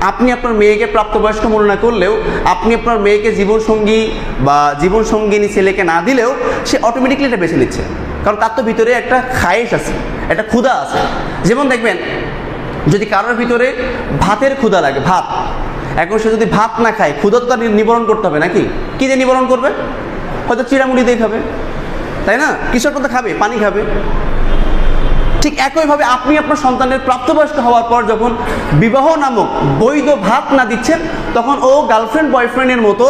আপনি আপনার মেয়েকে প্রাপ্তবয়স্ক মনে না করলেও, আপনি আপনার মেয়েকে জীবনসঙ্গী বা জীবনসঙ্গিনী ছেলেকে না দিলেও সে অটোমেটিকলি এটা বেছে নিচ্ছে, কারণ তার তো ভিতরে একটা খায়েশ আছে, একটা ক্ষুধা আছে। যেমন দেখবেন, যদি কারোর ভিতরে ভাতের ক্ষুধা লাগে, ভাত, এখন সে যদি ভাত না খায়, ক্ষুধা তো তার নিবারণ করতে হবে নাকি? কী দিয়ে নিবারণ করবে? হয়তো চিড়ামুড়ি দিয়ে খাবে, তাই না? কিছু একটা তো খাবে, পানি খাবে। ঠিক একইভাবে আপনি আপনার সন্তানের প্রাপ্তবয়স্ক হওয়ার পর যখন বিবাহ নামক বৈধ ভাত না দিচ্ছেন, তখন ও গার্লফ্রেন্ড বয়ফ্রেন্ডের মতো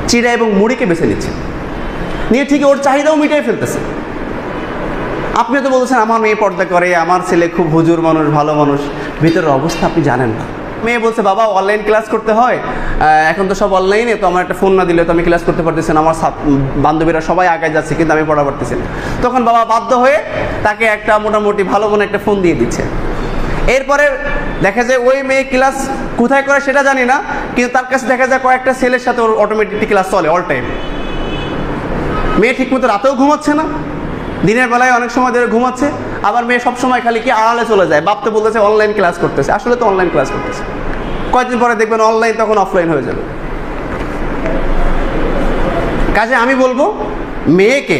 চিড়া এবং মুড়িকে বেছে নিচ্ছে, নিয়ে ঠিকই ওর চাহিদাও মিটাই ফেলতেছে। আপনি তো বলছেন আমার মেয়ে পর্দা করে, আমার ছেলে খুব হুজুর মানুষ, ভালো মানুষ, ভিতরের অবস্থা আপনি জানেন না। মেয়ে বলছে বাবা অনলাইন ক্লাস করতে হয়, এখন তো সব অনলাইনে, তো আমার একটা ফোন না দিলে তো আমি ক্লাস করতে পারতেছি না, আমার বান্ধবীরা সবাই আগে যাচ্ছে কিন্তু আমি পড়া পারতেছি না। তখন বাবা বাধ্য হয়ে তাকে একটা মোটামুটি ভালো মনে একটা ফোন দিয়ে দিচ্ছে। এরপরে দেখা যায় ওই মেয়ে ক্লাস কোথায় করে সেটা জানি না, কিন্তু তার কাছে দেখা যায় কয়েকটা ছেলের সাথে ওর অটোমেটিকলি ক্লাস চলে অল টাইম। মেয়ে ঠিকমতো রাতেও ঘুমাচ্ছে না, দিনের বেলায় অনেক সময় ধরে ঘুমাচ্ছে, আবার মেয়ে সবসময় খালি কি আড়ালে চলে যায়, বাপ তো বলতেছে অনলাইন ক্লাস করতেছে, আসলে তো অনলাইন ক্লাস করতেছে। কয়েকদিন পরে দেখবেন অনলাইন তখন অফলাইন হয়ে যাবে। কাজে আমি বলবো মেয়েকে,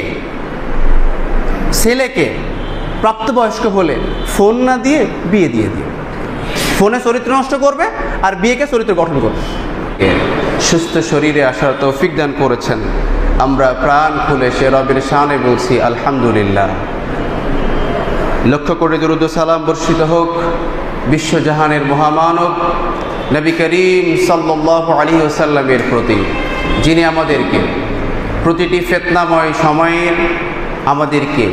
ছেলেকে প্রাপ্তবয়স্ক হলে ফোন না দিয়ে বিয়ে দিয়ে দিয়ে, ফোনে চরিত্র নষ্ট করবে আর বিয়েকে চরিত্র গঠন করবে। সুস্থ শরীরে আসার তৌফিক দান করেছেন, আমরা প্রাণ খুলে সে রবের শানে বলছি আলহামদুলিল্লাহ। লক্ষ্য করে দুরূদ ও সালাম বর্ষিত হোক বিশ্বজাহানের মহামানব নবী করিম সাল্লাল্লাহু আলাইহি ওয়াসাল্লামের প্রতি, যিনি আমাদেরকে প্রতিটি ফিতনাময় সময়ে আমাদেরকে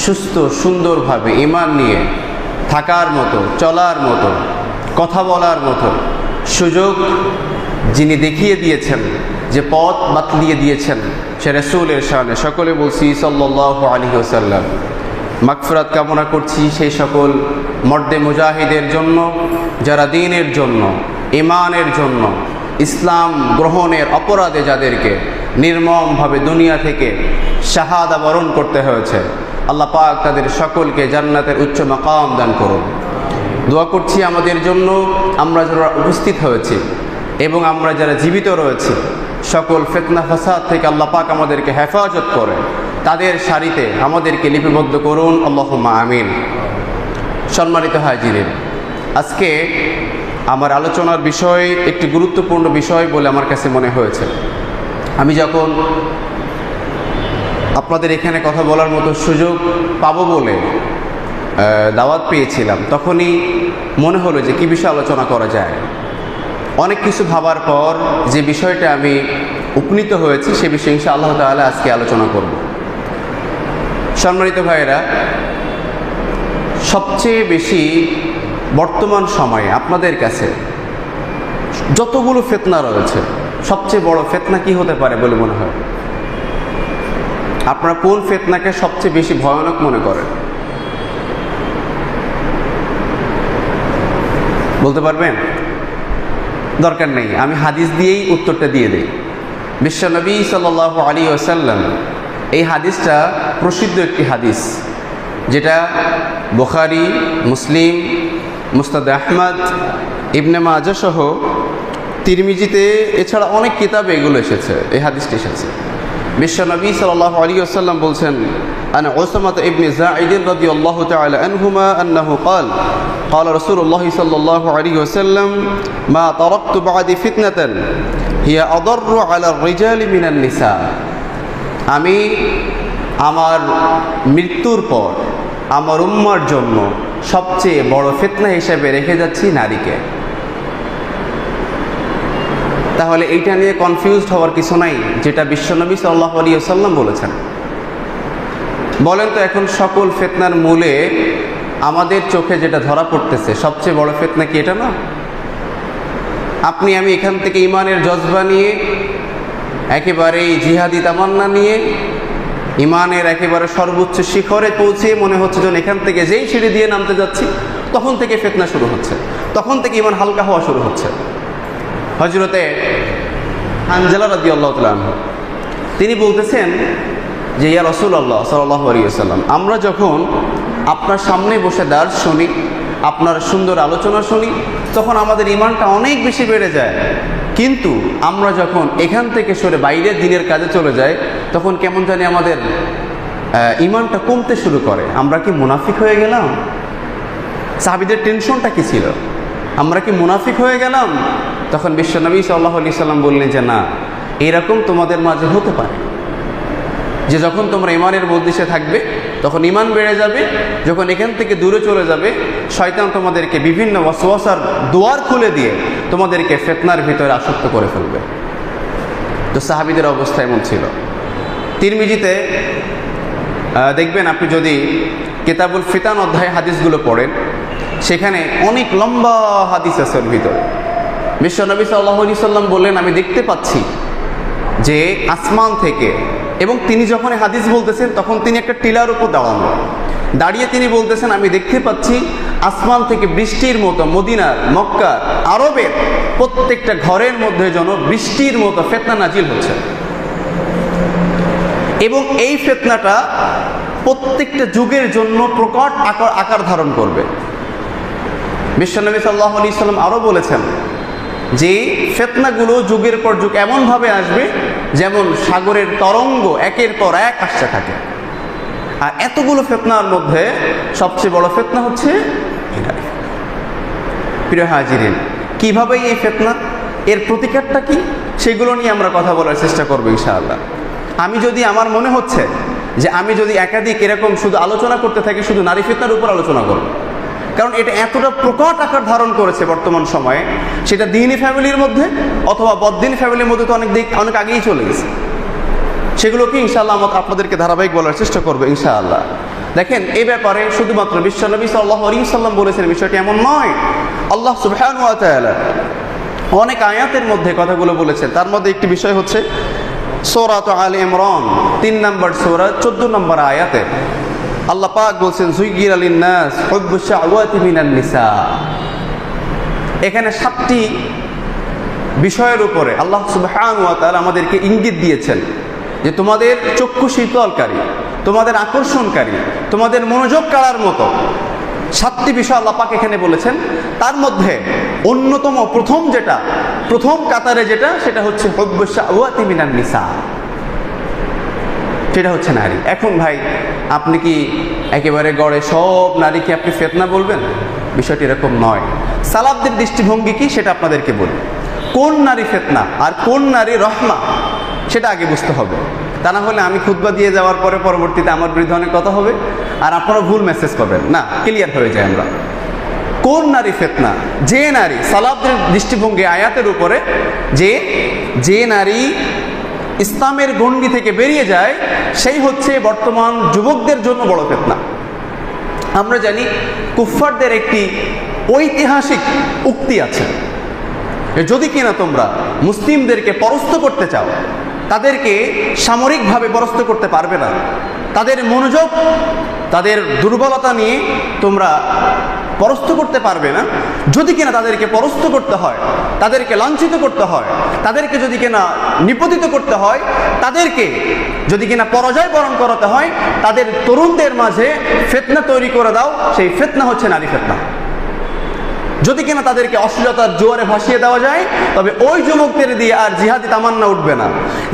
সুস্থ সুন্দরভাবে ঈমান নিয়ে থাকার মতো, চলার মতো, কথা বলার মতো সুযোগ যিনি দেখিয়ে দিয়েছেন, যে পথ বাতলিয়ে দিয়েছেন, সে রাসূলের শানে সকলে বলছি সাল্লাল্লাহু আলাইহি ওয়াসাল্লাম। মাগফিরাত কামনা করছি সেই সকল মর্দে মুজাহিদের জন্য যারা দ্বীনের জন্য, ঈমানের জন্য, ইসলাম গ্রহণের অপরাধে যাদেরকে নির্মমভাবে দুনিয়া থেকে শাহাদা বরণ করতে হয়েছে, আল্লাহ পাক তাদের সকলকে জান্নাতের উচ্চ মাকাম দান করুন। দোয়া করছি আমাদের জন্য, আমরা যারা উপস্থিত হয়েছি এবং আমরা যারা জীবিত রয়েছি, সকল ফিতনা ফাসাদ থেকে আল্লাহ পাক আমাদেরকে হেফাজত করে তাদের সারিতে আমাদেরকে লিপিবদ্ধ করুন, আল্লাহুম্মা আমিন। সম্মানিত হাজিরিন, আজকে আমার আলোচনার বিষয় একটি গুরুত্বপূর্ণ বিষয় বলে আমার কাছে মনে হয়েছে। আমি যখন আপনাদের এখানে কথা বলার মতো সুযোগ পাবো বলে দাওয়াত পেয়েছিলাম, তখনই মনে হলো যে কী বিষয়ে আলোচনা করা যায়। অনেক কিছু ভাবার পর যে বিষয়টা আমি উপনীত হয়েছি সে বিষয়ে ইনশাআল্লাহ তাআলা আজকে আলোচনা করব। সম্মানিত ভাইয়েরা, সবচেয়ে বেশি বর্তমান সময়ে আপনাদের কাছে যতগুলো ফিতনা রয়েছে, সবচেয়ে বড় ফিতনা কি হতে পারে বলে মনে হয়? আপনারা কোন ফিতনাকে সবচেয়ে বেশি ভয়ানক মনে করেন? বলতে পারবেন? দরকার নেই, আমি হাদিস দিয়েই উত্তরটা দিয়ে দিই। বিশ্বনবী সাল্লাল্লাহু আলাইহি ওয়াসাল্লাম, এই হাদিসটা প্রসিদ্ধ একটি হাদিস, যেটা বুখারী, মুসলিম, মুসনাদ আহমদ, ইবনে মাজাহ সহ তিরমিজিতে, এছাড়া অনেক কিতাবে এগুলো এসেছে, এই হাদিসটি এসেছে। বিশ্বনবী সাল্লাল্লাহু আলাইহি ওয়াসাল্লাম বলছেন, আন উসামা ইবনে যায়েদ রাদিয়াল্লাহু তাআলা আনহুমা আন্নাহু قال قال رسول الله صلى الله عليه وسلم ما تركت بعد فتنة هي أضر على الرجال من النساء। আমি আমার মৃত্যুর পর আমার উম্মার জন্য সবচেয়ে বড় ফিতনা হিসেবে রেখে যাচ্ছি নারীকে। তাহলে এইটা নিয়ে কনফিউজড হওয়ার কিছু নাই, যেটা বিশ্বনবী সাল্লাল্লাহু আলাইহি ওয়াসাল্লাম বলেছেন। বলেন তো, এখন সকল ফিতনার মূলে আমাদের চোখে যেটা ধরা পড়তেছে সবচেয়ে বড় ফিতনা কি এটা না? আপনি আমি এখান থেকে ঈমানের জজবা নিয়ে, একেবারেই জিহাদি তামান্না নিয়ে, ঈমানের একেবারে সর্বোচ্চ শিখরে পৌঁছে মনে হচ্ছে যেন এখান থেকে যেই সিঁড়ি দিয়ে নামতে যাচ্ছি তখন থেকে ফিতনা শুরু হচ্ছে, তখন থেকে ঈমান হালকা হওয়া শুরু হচ্ছে। হযরতে হানজালা রাদিয়াল্লাহু তাআলা আনহু তিনি বলতেছেন যে, ইয়া রাসূলুল্লাহ সাল্লাল্লাহু আলাইহি ওয়াসাল্লাম, আমরা যখন আপনার সামনে বসে দার্স শুনি, আপনার সুন্দর আলোচনা শুনি, তখন আমাদের ইমানটা অনেক বেশি বেড়ে যায়। কিন্তু আমরা যখন এখান থেকে সরে বাইরের দিনের কাজে চলে যাই, তখন কেমন জানি আমাদের ইমানটা কমতে শুরু করে। আমরা কি মুনাফিক হয়ে গেলাম? সাহাবীদের টেনশনটা কি ছিল? আমরা কি মুনাফিক হয়ে গেলাম? তখন বিশ্বনবী সাল্লাল্লাহু আলাইহি সাল্লাম বললেন যে না, এরকম তোমাদের মাঝে হতে পারে যে যখন তোমরা ইমানের মজলিসে থাকবে তখন ইমান বেড়ে যাবে, যখন এখান থেকে দূরে চলে যাবে শয়তান তোমাদেরকে বিভিন্ন ওয়াসওয়াসার দুয়ার খুলে দিয়ে তোমাদেরকে ফিতনার ভিতরে আসক্ত করে ফেলবে। তো সাহাবীদের অবস্থা এমন ছিল। তিরমিজিতে দেখবেন, আপনি যদি কিতাবুল ফিতান অধ্যায় হাদিসগুলো পড়েন, সেখানে অনেক লম্বা হাদিস আছে ওর ভিতরে। বিশ্বনবী সাল্লাল্লাহু আলাইহি সাল্লাম বললেন, আমি দেখতে পাচ্ছি যে আসমান থেকে, এবং তিনি যখন হাদিস বলতেছেন তখন তিনি একটা টিলার উপর দাঁড়িয়ে তিনি বলতেছেন, আমি দেখতে পাচ্ছি আসমান থেকে বৃষ্টির মতো মদিনার, মক্কার, আরবের প্রত্যেকটা ঘরের মধ্যে যেন বৃষ্টির মতো ফিতনা নাজিল হচ্ছে, এবং এই ফিতনাটা প্রত্যেকটা যুগের জন্য প্রকট আকার ধারণ করবে। বিশ্বনবী সাল্লাল্লাহু আলাইহি সাল্লাম আরও বলেছেন যে ফিতনাগুলো যুগের পর যুগ এমনভাবে আসবে যেমন সাগরের তরঙ্গ একের পর এক আসতে থাকে। আর এতগুলো ফিতনার মধ্যে সবচেয়ে বড় ফিতনা হচ্ছে প্রিয় হাজিরিন, কিভাবে এই ফিতনা, এর প্রতিকারটা কি, সেগুলো নিয়ে আমরা কথা বলার চেষ্টা করবো ইনশাআল্লাহ। আমার মনে হচ্ছে যে আমি যদি একাধিক এরকম শুধু আলোচনা করতে থাকি, শুধু নারী ফিতনার উপর আলোচনা করব, কারণ এটা এতটা প্রকট আকার ধারণ করেছে বর্তমান সময়ে, সেটা দ্বীনি ফ্যামিলির মধ্যে অথবা বদ্দিন ফ্যামিলির মধ্যে তো অনেক আগেই চলে গেছে। সেগুলোকে ইনশাআল্লাহ আপনাদেরকে ধারাবাহিক বলার চেষ্টা করবো ইনশাআল্লাহ। দেখেন, এই ব্যাপারে শুধুমাত্র বিশ্বনবী সাল্লাল্লাহু আলাইহি সাল্লাম বলেছেন বিষয়টি এমন নয়। আল্লাহ সুবহানাহু ওয়া তাআলা অনেক আয়াতের মধ্যে কথাগুলো বলেছেন। তার মধ্যে একটি বিষয় হচ্ছে সূরা আলে ইমরান 3 নম্বর সূরা 14 নম্বর আয়াতে আল্লাহ পাক বলছেন, যুয়্যিনা লিন-নাস হুব্বুশ শাহওয়াতি মিনান নিসা। এখানে 7টি বিষয়ের উপরে আল্লাহ সুবহানাহু ওয়া তাআলা আমাদেরকে ইঙ্গিত দিয়েছেন যে তোমাদের চক্ষু শীতলকারী, তোমাদের আকর্ষণকারী, তোমাদের মনোযোগ কাড়ার মতো 7টি বিষয় আল্লাহ পাক এখানে বলেছেন। তার মধ্যে অন্যতম প্রথম কাতারে যেটা, সেটা হচ্ছে হুব্বুশ শাহওয়াতি মিনান নিসা, সেটা হচ্ছে নারী। এখন ভাই, আপনি কি একেবারে গড়ে সব নারীকে আপনি ফিতনা বলবেন? বিষয়টি এরকম নয়। সালাফদের দৃষ্টিভঙ্গি কি সেটা আপনাদেরকে বলি। কোন নারী ফিতনা আর কোন নারী রহমা সেটা আগে বুঝতে হবে। তা না হলে আমি খুতবা দিয়ে যাওয়ার পরে পরবর্তীতে আমার বিরুদ্ধে অনেক কথা হবে, আর আপনারা ভুল মেসেজ করবেন না, ক্লিয়ার হয়ে যায় আমরা। কোন নারী ফিতনা? যে নারী, সালাফদের দৃষ্টিভঙ্গি আয়াতের উপরে, যে নারী ইসলামের গণ্ডি থেকে বেরিয়ে যায়, সেই হচ্ছে বর্তমান যুবকদের জন্য বড় ফিতনা। আমরা জানি কুফফারদের একটি ঐতিহাসিক উক্তি আছে, যদি কিনা তোমরা মুসলিমদেরকে পরাস্ত করতে চাও, তাদেরকে সামরিকভাবে পরাস্ত করতে পারবে না। তাদের মনোযোগ, তাদের দুর্বলতা নিয়ে তোমরা পরাস্ত করতে পারবে না। যদি কিনা তাদেরকে পরাস্ত করতে হয়, তাদেরকে লাঞ্ছিত করতে হয়, তাদেরকে যদি কিনা নিপতিত করতে হয়, তাদেরকে যদি কিনা পরাজয় বরণ করাতে হয়, তাদের তরুণদের মাঝে ফিতনা তৈরি করে দাও। সেই ফিতনা হচ্ছে নারী ফিতনা। যদি কিনা তাদেরকে অশ্লীলতার জোয়ারে ভাসিয়ে দেওয়া যায়, তবে ওই যুবকদের দিয়ে আর জিহাদি তামান্না উঠবে না।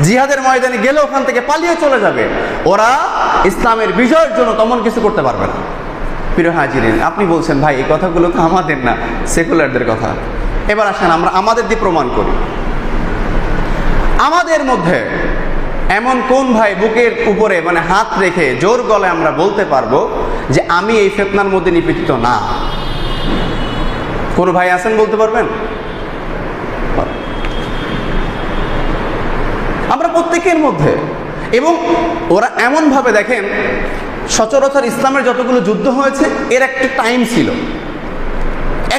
জিহাদের ময়দানে গেলে ওখান থেকে পালিয়ে চলে যাবে। ওরা ইসলামের বিজয়ের জন্য তেমন কিছু করতে পারবে না। প্রিয় হাজিরিন, আপনি বলছেন ভাই এই কথাগুলো তো আমাদের না, সেকুলারদের কথা। এবার আসেন আমরা আমাদের দিয়ে প্রমাণ করি। আমাদের মধ্যে এমন কোন ভাই বুকের উপরে হাত রেখে জোর গলায় আমরা বলতে পারবো যে আমি এই ফিতনার মধ্যে নিপতিত না? কোন ভাই আছেন বলতে পারবেন? আমরা প্রত্যেকের মধ্যে। এবং ওরা এমন ভাবে, দেখেন, সচরাচর ইসলামের যতগুলো যুদ্ধ হয়েছে এর একটা টাইম ছিল,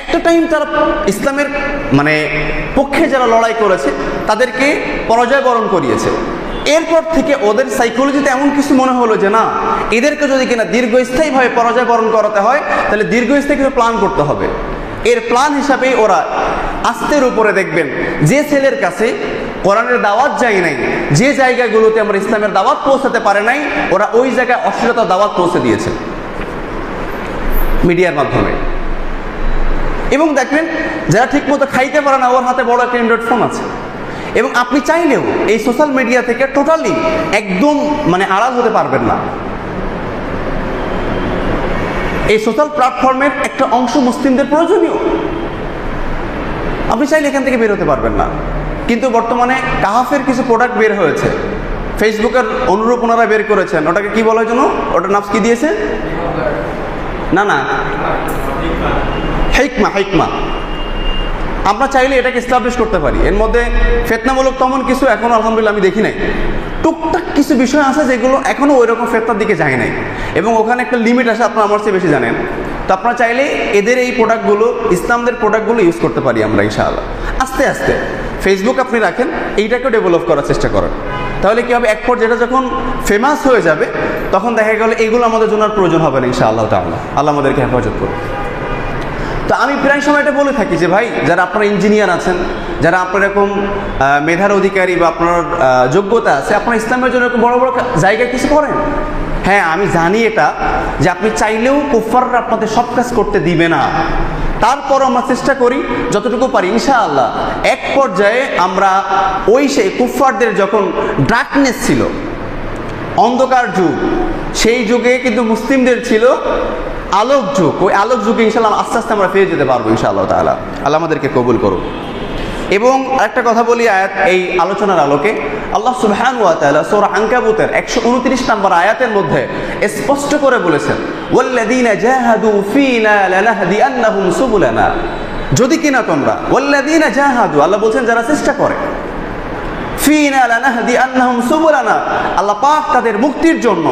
একটা টাইম তারা ইসলামের পক্ষে যারা লড়াই করেছে তাদেরকে পরাজয় বরণ করিয়েছে। এরপর থেকে ওদের সাইকোলজিতে এমন কিছু মনে হলো যে না, এদেরকে যদি কিনা দীর্ঘস্থায়ীভাবে পরাজয় বরণ করাতে হয়, তাহলে দীর্ঘস্থায়ী কিছু প্ল্যান করতে হবে। এর প্ল্যান হিসাবে ওরা আস্তের উপরে, দেখবেন, যে ছেলের কাছে কোরআনের দাওয়াত যায় নাই, যে জায়গাগুলোতে আমরা ইসলামের দাওয়াত পৌঁছাতে পারে নাই, ওরা ওই জায়গায় অশ্লীলতার দাওয়াত পৌঁছে দিয়েছে মিডিয়ার মাধ্যমে। এবং দেখবেন যারা ঠিকমতো খাইতে পারে না, ওর হাতে বড় একটা অ্যান্ড্রয়েড ফোন আছে, এবং আপনি চাইলেও এই সোশ্যাল মিডিয়া থেকে টোটালি একদম মানে আড়াল হতে পারবেন না। এই সোশ্যাল প্ল্যাটফর্মের একটা অংশ মুসলিমদের প্রয়োজনীয়, আপনি চাইলে এখান থেকে বের হতে পারবেন না। কিন্তু বর্তমানে কাহাফের কিছু প্রোডাক্ট বের হয়েছে, ফেসবুকের অনুরূপ ওনারা বের করেছেন, ওটাকে কি বলার জন্য, ওটার নাম কি দিয়েছে, না হিকমা। আমরা চাইলে এটাকে এস্টাবলিশ করতে পারি। এর মধ্যে ফেতনামূলক তেমন কিছু এখনো আলহামদুলিল্লাহ আমি দেখি নাই। টুকটাক কিছু বিষয় আছে যেগুলো এখনো ওই রকম ফেতনার দিকে যায় নাই, এবং ওখানে একটা লিমিট আছে, আপনারা আমার চেয়ে বেশি জানেন। তো আপনারা চাইলে এদের এই প্রোডাক্টগুলো, ইসলামদের প্রোডাক্টগুলো ইউজ করতে পারি আমরা ইনশাআল্লাহ। আস্তে আস্তে ফেসবুক আপনি রাখেন, এইটাকেও ডেভেলপ করার চেষ্টা করেন, তাহলে কি হবে, এক পর্যায়ে যেটা যখন ফেমাস হয়ে যাবে তখন দেখা গেল এগুলো আমাদের জন্য আর প্রয়োজন হবে না ইনশাআল্লাহ তাআলা। আল্লাহ আমাদেরকে হেফাজত করুন। তো আমি প্রায় সময় এটা বলে থাকি যে ভাই, যারা আপনারা ইঞ্জিনিয়ার আছেন, যারা আপনার এরকম মেধার অধিকারী বা আপনার যোগ্যতা আছে, আপনারা ইসলামের জন্য এরকম বড় বড় জায়গায় কিছু করেন। হ্যাঁ, আমি জানি এটা, যে আপনি চাইলেও কুফফাররা আপনাদের সব কাজ করতে দিবে না, তারপরও আমরা চেষ্টা করি যতটুকু পারি ইনশাআল্লাহ। এক পর্যায়ে আমরা ওই সেই কুফফারদের যখন ডার্কনেস ছিল, অন্ধকার যুগ, সেই যুগে কিন্তু মুসলিমদের ছিল আলোক যুগ। ওই আলোক যুগে ইনশাআল্লাহ আস্তে আস্তে আমরা ফিরে যেতে পারবো ইনশাআল্লাহ তাআলা। আল্লাহ আমাদেরকে কবুল করুন। এবং আরেকটা কথা বলি আয়াত, এই আলোচনার আলোকে আল্লাহ সুবহানাহু ওয়া তাআলা সূরা আনকাবুতের 129 নম্বর আয়াতের মধ্যে স্পষ্ট করে বলেছেন, ওয়াল্লাযীনা জাহাদু ফীনা লানাহদিয়ান্নাহুম সুবুলানা। যদি কিনা তোমরা, ওয়াল্লাযীনা জাহাদু, আল্লাহ বলছেন যারা চেষ্টা করে, ফীনা লানাহদিয়ান্নাহুম সুবুলানা, আল্লাহ পাক তাদের মুক্তির জন্য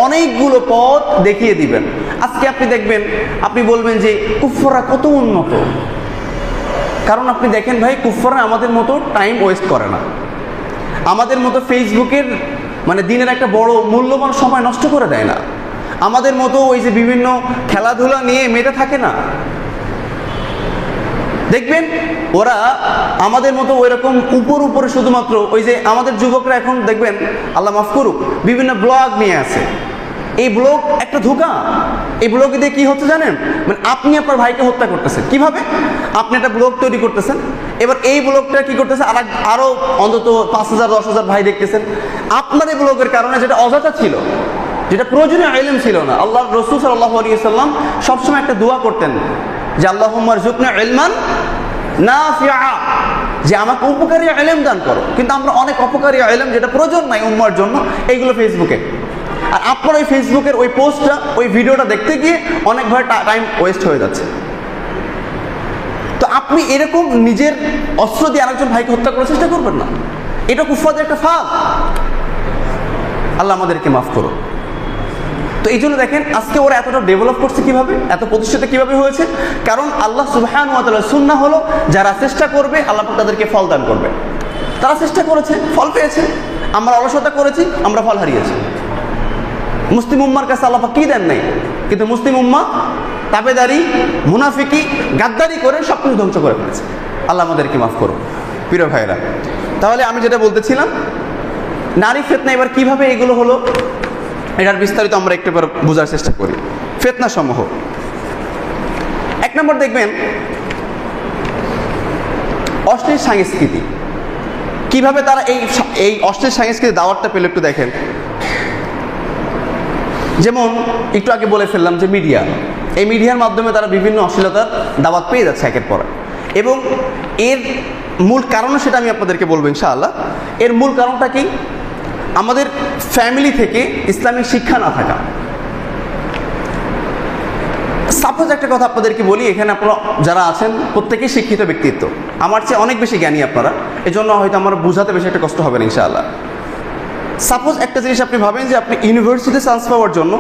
অনেকগুলো পথ দেখিয়ে দিবেন। আজকে আপনি দেখবেন, আপনি বলবেন যে কুফফাররা কত উন্নত, কারণ আপনি দেখেন ভাই, কুফফাররা আমাদের মতো টাইম ওয়েস্ট করে না, আমাদের মতো ফেসবুকের মানে দিনের একটা বড় মূল্যবান সময় নষ্ট করে দেয় না, আমাদের মতো ওই যে বিভিন্ন খেলাধুলা নিয়ে মেতে থাকে না। দেখবেন ওরা আমাদের মতো ওই রকম উপরে শুধুমাত্র ওই যে আমাদের যুবকরা এখন দেখবেন, আল্লাহ মাফ করুক, বিভিন্ন ব্লগ নিয়ে আসে। এই ব্লগ একটা ধোঁকা। এই ব্লগ দিয়ে কি হচ্ছে জানেন, মানে আপনি আপনার ভাইকে হত্যা করতেছেন। কিভাবে? আপনি একটা ব্লগ তৈরি করতেছেন, এবার এই ব্লগটা কি করতেছে, আরো অন্তত 5000 10,000 ভাই দেখতেছেন। আপনার এই ব্লগের কারণে যেটা অযথা ছিল, যেটা প্রয়োজনীয় ইলম ছিল না, আল্লাহ রাসূল সাল্লাল্লাহু আলাইহি ওয়াসাল্লাম সবসময় একটা দোয়া করতেন যে আল্লাহুম্মা রযুকনা ইলমান নাফিআ, যে আমাকে উপকারী ইলম দান করো। কিন্তু আমরা অনেক অপকারী ইলম যেটা প্রয়োজন নাই উম্মার জন্য, এইগুলো ফেসবুকে। আর আপনার ওই ফেসবুকের ওই পোস্টটা, ওই ভিডিওটা দেখতে গিয়ে অনেক ভাই টাইম ওয়েস্ট হয়ে যাচ্ছে। তো আপনি এরকম নিজের অস্ত্র দিয়ে আরেকজন ভাইকে হত্যা করার চেষ্টা করবেন না, এটা কুফফারদের একটা ফাঁদ। আল্লাহ আমাদেরকে মাফ করো। তো এই জন্য দেখেন আজকে ওরা এতটা ডেভেলপ করছে কিভাবে, এত প্রতিষ্ঠিত কিভাবে হয়েছে, কারণ আল্লাহ সুবহানাহু ওয়া তাআলার সুন্নাহ হলো যারা চেষ্টা করবে আল্লাহ পাক তাদেরকে ফল দান করবে। তারা চেষ্টা করেছে, ফল পেয়েছে। আমরা অলসতা করেছি, আমরা ফল হারিয়েছি। মুসলিম উম্মার কাছে আল্লাহ পাক কি দেন নাই, কিন্তু মুসলিম উম্মা তাবেদারি, মুনাফিকি, গাদ্দারি করে সব কিছু ধ্বংস করে ফেলেছে। আল্লাহ আমাদেরকে মাফ করো প্রিয় ভাইরা। তাহলে আমি যেটা বলতেছিলাম, নারী ফিতনা এবার কিভাবে এগুলো হলো, এটার বিস্তারিত আমরা একটু বোঝার চেষ্টা করি। ফিতনা সমূহ, 1 নম্বর দেখবেন অশ্লীল সংস্কৃতি। কিভাবে তারা এই অশ্লীল সংস্কৃতির দাওয়াতটা পেল একটু দেখেন। যেমন একটু আগে বলে ফেললাম যে মিডিয়া, এই মিডিয়ার মাধ্যমে তারা বিভিন্ন অশ্লীলতার দাওয়াত পেয়ে যাচ্ছে একের পর। এবং এর মূল কারণও সেটা আমি আপনাদেরকে বলবো ইনশাআল্লাহ। এর মূল কারণটা কি, আমাদের ফ্যামিলি থেকে ইসলামিক শিক্ষা না থাকা। সাপোজ একটা কথা আপনাদেরকে বলি, এখানে আপনারা যারা আছেন প্রত্যেকেই শিক্ষিত ব্যক্তিত্ব, আমার চেয়ে অনেক বেশি জ্ঞানী আপনারা, এজন্য হয়তো আমার বোঝাতে বেশি একটা কষ্ট হবে না ইনশাআল্লাহ। সাপোজ একটা জিনিস আপনি ভাবেন যে আপনি ইউনিভার্সিটিতে চান্স পাওয়ার জন্য,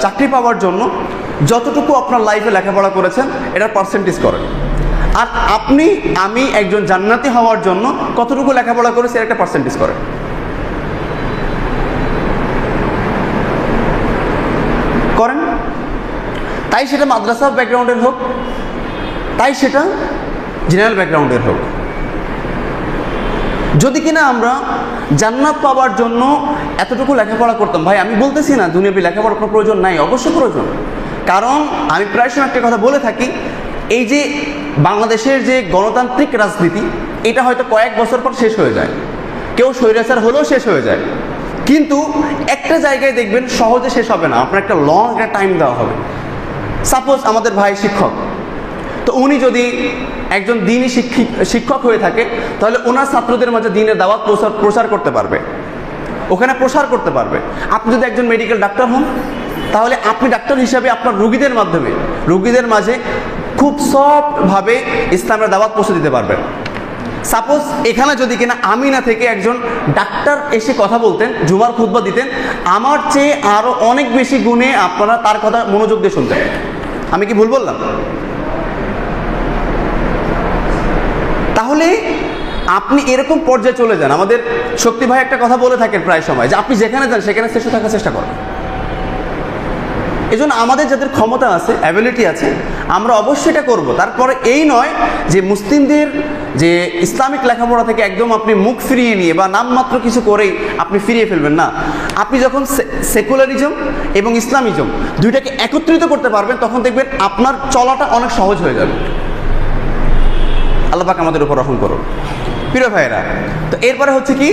চাকরি পাওয়ার জন্য যতটুকু আপনার লাইফে লেখাপড়া করেছেন এটার পার্সেন্টেজ করেন, আর আমি একজন জান্নাতি হওয়ার জন্য কতটুকু লেখাপড়া করেছি এর একটা পার্সেন্টেজ করেন। করেন, তাই সেটা মাদ্রাসা ব্যাকগ্রাউন্ডের হোক, তাই সেটা জেনারেল ব্যাকগ্রাউন্ডের হোক। যদি কিনা আমরা জান্নাত পাওয়ার জন্য এতটুকু লেখাপড়া করতাম, ভাই আমি বলতেছি না দুনিয়াবি লেখাপড়ার কোনো প্রয়োজন নাই, অবশ্যই প্রয়োজন, কারণ আমি প্রায় সময় একটা কথা বলে থাকি, এই যে বাংলাদেশের যে গণতান্ত্রিক রাজনীতি, এটা হয়তো কয়েক বছর পর শেষ হয়ে যায়, কেউ স্বৈরাচার হলেও শেষ হয়ে যায়, কিন্তু একটা জায়গায় দেখবেন সহজে শেষ হবে না, আপনার একটা লং একটা টাইম দেওয়া হবে। সাপোজ আমাদের ভাই শিক্ষক, তো উনি যদি একজন দ্বীনি শিক্ষক হয়ে থাকে, তাহলে ওনার ছাত্রদের মাঝে দ্বীনের দাওয়াত প্রচার করতে পারবে, ওখানে প্রসার করতে পারবে। আপনি যদি একজন মেডিকেল ডাক্তার হন, তাহলে আপনি ডাক্তার হিসাবে আপনার রোগীদের মাধ্যমে রোগীদের মাঝে খুব সফটভাবে ইসলামের দাওয়াত পৌঁছে দিতে পারবেন। সাপোজ এখানে যদি কিনা আমি না থেকে একজন ডাক্তার এসে কথা বলতেন, জুমার খুতবা দিতেন, আমার চেয়ে আরও অনেক বেশি গুণে আপনারা তার কথা মনোযোগ দিয়ে শুনতেন। আমি কি ভুল বললাম? তাহলে আপনি এরকম পর্যায়ে চলে যান। আমাদের শক্তি ভাই একটা কথা বলে থাকেন প্রায় সময়, যে আপনি যেখানে যান সেখানে শ্রেষ্ঠ থাকার চেষ্টা করেন। এই জন্য আমাদের যাদের ক্ষমতা আছে, অ্যাবিলিটি আছে, আমরা অবশ্যই এটা করবো। তারপরে এই নয় যে মুসলিমদের যে ইসলামিক লেখাপড়া থেকে একদম আপনি মুখ ফিরিয়ে নিয়ে বা নামমাত্র কিছু করেই আপনি ফিরিয়ে ফেলবেন না। আপনি যখন সেকুলারিজম এবং ইসলামিজম দুইটাকে একত্রিত করতে পারবেন, তখন দেখবেন আপনার চলাটা অনেক সহজ হয়ে যাবে। আল্লাহ পাক আমাদের উপর রহম করুন। প্রিয় ভাইয়েরা, তো এরপরে হচ্ছে কি,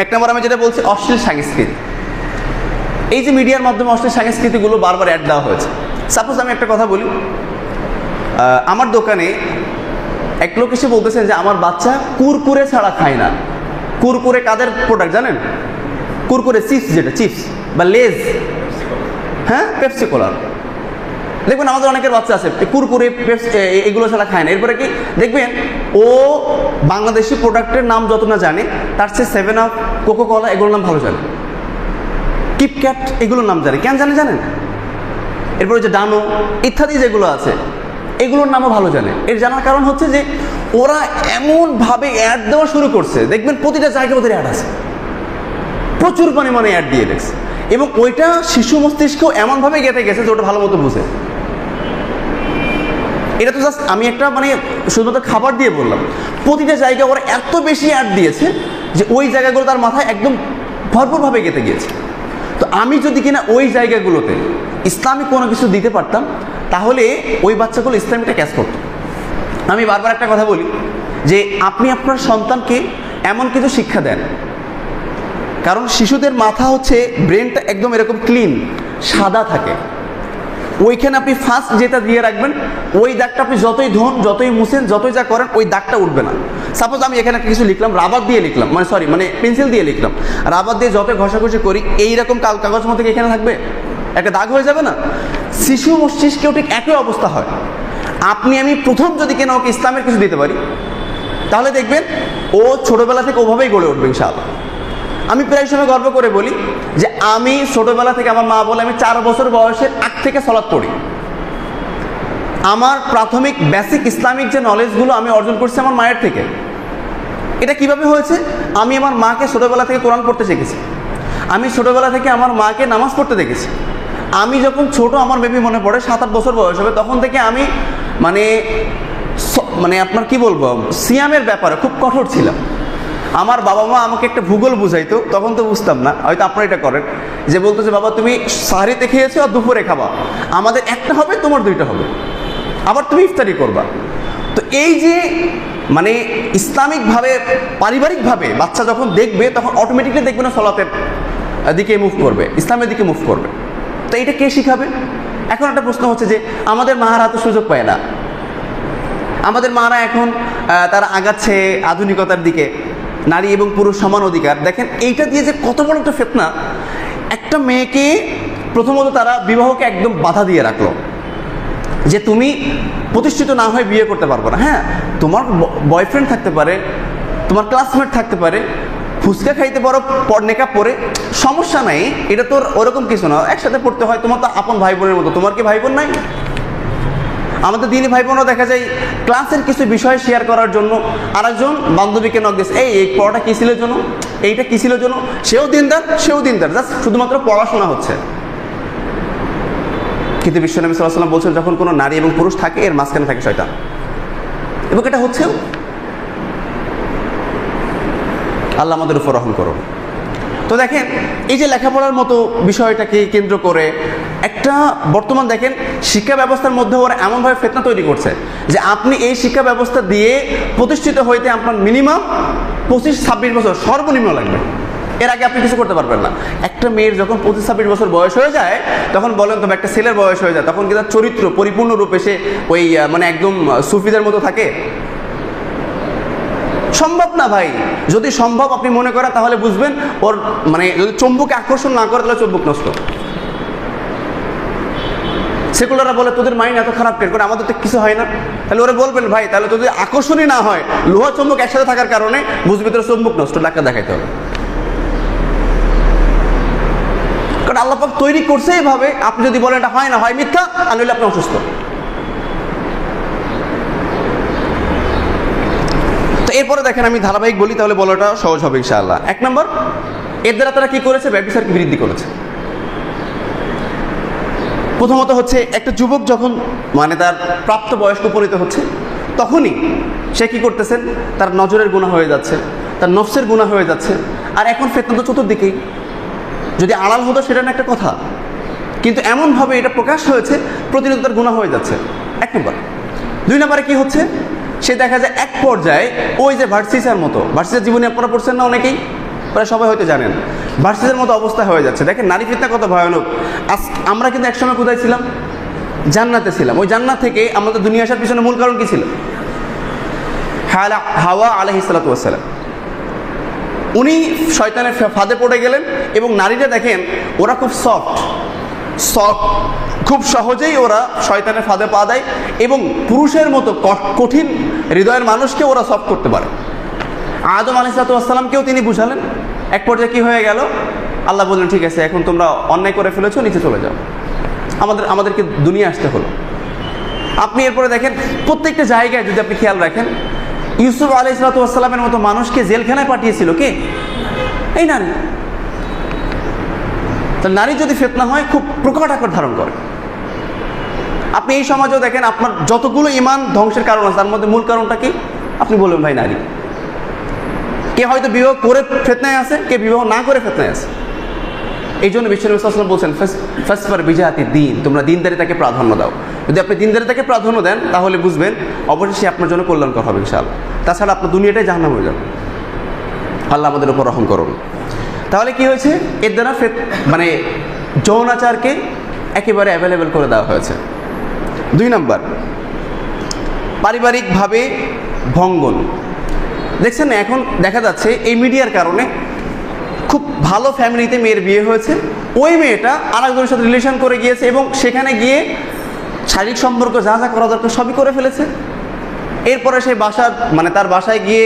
এক নম্বর আমি যেটা বলছি, অশ্লীল সংস্কৃতি। এই যে মিডিয়ার মাধ্যমে অশ্লীল সংস্কৃতিগুলো বারবার অ্যাড দেওয়া হয়েছে। সাপোজ আমি একটা কথা বলি, আমার দোকানে এক লোক এসে বলতেছেন যে আমার বাচ্চা কুরকুরে ছাড়া খায় না। কুরকুরে কাদের প্রোডাক্ট জানেন? কুরকুরে চিপস, যেটা চিপস বা লেজ, হ্যাঁ, পেপসি কোলার। দেখবেন আমাদের অনেকের বাচ্চা আছে কুরকুরে এগুলো ছাড়া খায় না। এরপরে কি দেখবেন, ও বাংলাদেশি প্রোডাক্টের নাম যত না জানে, তার চেয়ে 7 আপ, কোকো কোলা এগুলোর নাম ভালো জানে, কিটক্যাট এগুলোর নাম জানে। কেন জানে জানেন? এরপরে যে ডানো ইত্যাদি যেগুলো আছে, এগুলোর নামও ভালো জানে। এর জানার কারণ হচ্ছে যে ওরা এমনভাবে অ্যাড দেওয়া শুরু করছে, দেখবেন প্রতিটা জায়গায় ওদের অ্যাড আছে, প্রচুর পরিমাণে অ্যাড দিয়ে রেখেছে, এবং ওইটা শিশু মস্তিষ্কেও এমনভাবে গেঁথে গেছে যে ওটা ভালো মতো বুঝে। এটা তো জাস্ট আমি একটা মানে শুধুমাত্র খাবার দিয়ে বললাম, প্রতিটা জায়গায় ওরা এত বেশি অ্যাড দিয়েছে যে ওই জায়গাগুলো তার মাথায় একদম ভরপুরভাবে গেঁথে গিয়েছে। তো আমি যদি কিনা ওই জায়গাগুলোতে ইসলামিক কোনো কিছু দিতে পারতাম, তাহলে ওই বাচ্চাগুলো ইসলামিকটা ক্যাচ করতো। আমি বারবার একটা কথা বলি যে আপনি আপনার সন্তানকে এমন কিছু শিক্ষা দেন, কারণ শিশুদের মাথা হচ্ছে, ব্রেনটা একদম এরকম ক্লিন সাদা থাকে, ওইখানে আপনি ফার্স্ট যেটা দিয়ে রাখবেন, ওই দাগটা আপনি যতই ধোন, যতই মুছেন, যতই যা করেন, ওই দাগটা উঠবে না। সাপোজ আমি এখানে কিছু লিখলাম, রাবার দিয়ে লিখলাম, মানে পেন্সিল দিয়ে লিখলাম, রাবার দিয়ে যতই ঘষাঘষি করি, এইরকম কাগজ মতো এখানে থাকবে, একটা দাগ হয়ে যাবে না? শিশু মস্তিষ্কেও ঠিক একই অবস্থা হয়। আমি প্রথম যদি কেন ওকে ইসলামের কিছু দিতে পারি, তাহলে দেখবেন ও ছোটবেলা থেকে ওভাবেই গড়ে উঠবে ইনশাআল্লাহ। আমি প্রায় সময় গর্ব করে বলি যে আমি ছোটবেলা থেকে, আমার মা বলে, আমি 4 বছর বয়সের আগ থেকে সালাত পড়ি। আমার প্রাথমিক বেসিক ইসলামিক যে নলেজগুলো আমি অর্জন করছি আমার মায়ের থেকে। এটা কিভাবে হয়েছে? আমি আমার মাকে ছোটবেলা থেকে কোরআন পড়তে শিখেছি, আমি ছোটবেলা থেকে আমার মাকে নামাজ পড়তে দেখেছি। আমি যখন ছোট, আমার বেবি মনে পড়ে 7-8 বছর বয়স হবে, তখন থেকে আমি মানে আপনার কি বলবো, সিয়ামের ব্যাপারে খুব কঠোর ছিলাম। আমার বাবা মা আমাকে একটা ভূগোল বুঝাইতো, তখন তো বুঝতাম না, হয়তো আপনারা এটা করেন, যে বলতো যে বাবা তুমি সাহরিতে খেয়েছো আর দুপুরে খাবা, আমাদের একটা হবে, তোমার 2টা হবে, আবার তুমি ইফতারি করবা। তো এই যে মানে ইসলামিকভাবে, পারিবারিকভাবে বাচ্চা যখন দেখবে, তখন অটোমেটিকলি দেখবে না সালাতের দিকে মুভ করবে, ইসলামের দিকে মুভ করবে। তো এটা কে শিখাবে? এখন একটা প্রশ্ন হচ্ছে যে আমাদের মাহারা তো সুযোগ পায় না, আমাদের মারা এখন তারা আগাচ্ছে আধুনিকতার দিকে, নারী এবং পুরুষ সমান অধিকার। দেখেন এইটা দিয়ে যে কত বড় একটা ফিতনা। একটা মেয়েকে প্রথমত তারা বিবাহকে একদম বাধা দিয়ে রাখলো, যে তুমি প্রতিষ্ঠিত না হয়ে বিয়ে করতে পারবো না। হ্যাঁ, তোমার বয়ফ্রেন্ড থাকতে পারে, তোমার ক্লাসমেট থাকতে পারে, ফুচকা খাইতে পারো নেকাব পরে, সমস্যা নাই, এটা তোর ওরকম কিছু না, একসাথে পড়তে হয়, তোমার তো আপন ভাই বোনের মতো। তোমার কি ভাই বোন নাই? আমাদের দিনী ভাই বোনও দেখা যায় ক্লাসের কিছু বিষয় শেয়ার করার জন্য আরেকজন বান্ধবীকে নক দিয়েছে, এই পড়াটা কী ছিল জন্য, এইটা কী ছিল জন্য, সেও দিনদার, জাস্ট শুধুমাত্র পড়াশোনা হচ্ছে। কিন্তু বিশ্বনবী সাল্লাল্লাহু আলাইহি ওয়াসাল্লাম বলছেন, যখন কোনো নারী এবং পুরুষ থাকে, এর মাঝখানে থাকে শয়তান, এবং এটা হচ্ছেও। আল্লাহ আমাদের উপর রহম করুন। তো দেখেন এই যে লেখাপড়ার মতো বিষয়টাকে কেন্দ্র করে একটা বর্তমান দেখেন শিক্ষা ব্যবস্থার মধ্যে ওরা এমনভাবে ফিতনা তৈরি করছে যে আপনি এই শিক্ষা ব্যবস্থা দিয়ে প্রতিষ্ঠিত হইতে আপনার মিনিমাম 25-26 বছর সর্বনিম্ন লাগবে, এর আগে আপনি কিছু করতে পারবেন না। একটা মেয়ের যখন 25-26 বছর বয়স হয়ে যায় তখন বলেন তবে একটা ছেলের বয়স হয়ে যায়, তখন কি তার চরিত্র পরিপূর্ণরূপে সে ওই মানে একদম সুফিদের মতো থাকে? সম্ভব না ভাই। যদি সম্ভব আপনি মনে করেন তাহলে বুঝবেন ওর মানে যদি চুম্বকে আকর্ষণ না করে তাহলে চুম্বক নষ্ট। সেকুলাররা বলে তোদের মাইন্ড এত খারাপ কেন করে, আমাদের তো কিছু হয় না। তাহলে ওরা বলবেন ভাই তাহলে যদি আকর্ষণই না হয়, লোহা চুম্বক একসাথে থাকার কারণে বুঝবি তোর চুম্বক নষ্ট, ডাক্তার দেখাইতে হবে। কারণ আল্লাহ পাক তৈরি করছে এইভাবে, আপনি যদি বলেন এটা হয় না, হয় মিথ্যা, আর নইলে আপনি অসুস্থ। তো এরপরে দেখেন আমি ধারাবাহিক বলি তাহলে বলাটা সহজ হবে ইনশাআল্লাহ। 1 নম্বর, এর দ্বারা তারা কি করেছে? ব্যভিচারকে বৃদ্ধি করেছে। প্রথমত হচ্ছে একটা যুবক যখন মানে তার প্রাপ্ত বয়স্ক উপনীত হচ্ছে তখনই সে কি করতেছেন? তার নজরের গুনাহ হয়ে যাচ্ছে, তার নফসের গুনাহ হয়ে যাচ্ছে। আর এখন ফিতনা তো চতুর্দিকেই, যদি আড়াল হতো সেটা না একটা কথা, কিন্তু এমনভাবে এটা প্রকাশ হয়েছে প্রতিনিয়ত তার গুনাহ হয়ে যাচ্ছে। 1 নম্বর। 2 নম্বরে কি হচ্ছে? সে দেখা যায় এক পর্যায়ে ওই যে ভার্সিসের মতো, ভার্সিসের জীবনে আপনারা পড়ছেন না অনেকেই, প্রায় সবাই হয়তো জানেন, ভার্সিসের মতো অবস্থা হয়ে যাচ্ছে। দেখেন নারী ফিতনা কত ভয়ানক। আমরা কিন্তু একসময় কোথায় ছিলাম? জান্নাতে ছিলাম। ওই জান্নাত থেকে আমাদের দুনিয়া আসার পিছনে মূল কারণ কি ছিল? হাওয়া আলাইহিস সালাতু ওয়াস সালাম। উনি শয়তানের ফাঁদে পড়ে গেলেন। এবং নারীরা দেখেন ওরা খুব সফট, খুব সহজেই ওরা শয়তানের ফাঁদে পা দেয় এবং পুরুষের মতো কঠিন হৃদয়ের মানুষকে ওরা সফট করতে পারে। আদম আলাইহিস সালাতু ওয়াস সালামকেও তিনি বুঝালেন। এক পর্যায়ে কি হয়ে গেল? আল্লাহ বললেন ঠিক আছে এখন তোমরা অন্যায় করে ফেলেছো, নিচে চলে যাও। আমাদেরকে দুনিয়া আসতে হলো। আপনি এরপরে দেখেন প্রত্যেকটা জায়গায় যদি আপনি খেয়াল রাখেন, ইউসুফ আলাইহিস সালাতু ওয়াস সালামের মতো মানুষকে জেলখানায় পাঠিয়েছিল কে? এই নারী। তো নারী যদি ফিতনা হয় খুব প্রকট আকার ধারণ করে। আপনি এই সমাজেও দেখেন আপনার যতগুলো ঈমান ধ্বংসের কারণ আছে তার মধ্যে মূল কারণটা কি? আপনি বলবেন ভাই নারী। কে হয়তো বিবাহ করে ফিতনায় আছে, কে বিবাহ না করে ফিতনায় আছে। এই জন্য বিশ্বনবী সাল্লাল্লাহু আলাইহি ওয়াসাল্লাম বলছেন ফাসফার বিজাতি দ্বীন, তোমরা দ্বীনদারিতাকে প্রাধান্য দাও। যদি আপনি দ্বীনদারিতাকে প্রাধান্য দেন তাহলে বুঝবেন অবশ্যই আপনার জন্য কল্যাণকর হবে ইনশাআল্লাহ। তাছাড়া আপনার দুনিয়াটাই জাহান্নাম হয়ে যাবে। আল্লাহ আমাদের উপর রহম করুন। তাহলে কি হয়েছে? এর দ্বারা মানে যৌনাচারকে একেবারে অ্যাভেলেবেল করে দেওয়া হয়েছে। 2 নম্বর, পারিবারিকভাবে ভঙ্গন। দেখছেন না এখন দেখা যাচ্ছে এই মিডিয়ার কারণে খুব ভালো ফ্যামিলিতে মেয়ের বিয়ে হয়েছে, ওই মেয়েটা আরেকজনের সাথে রিলেশন করে গিয়েছে এবং সেখানে গিয়ে শারীরিক সম্পর্ক যা যা করা দরকার সবই করে ফেলেছে। এরপরে সে তার বাসায় গিয়ে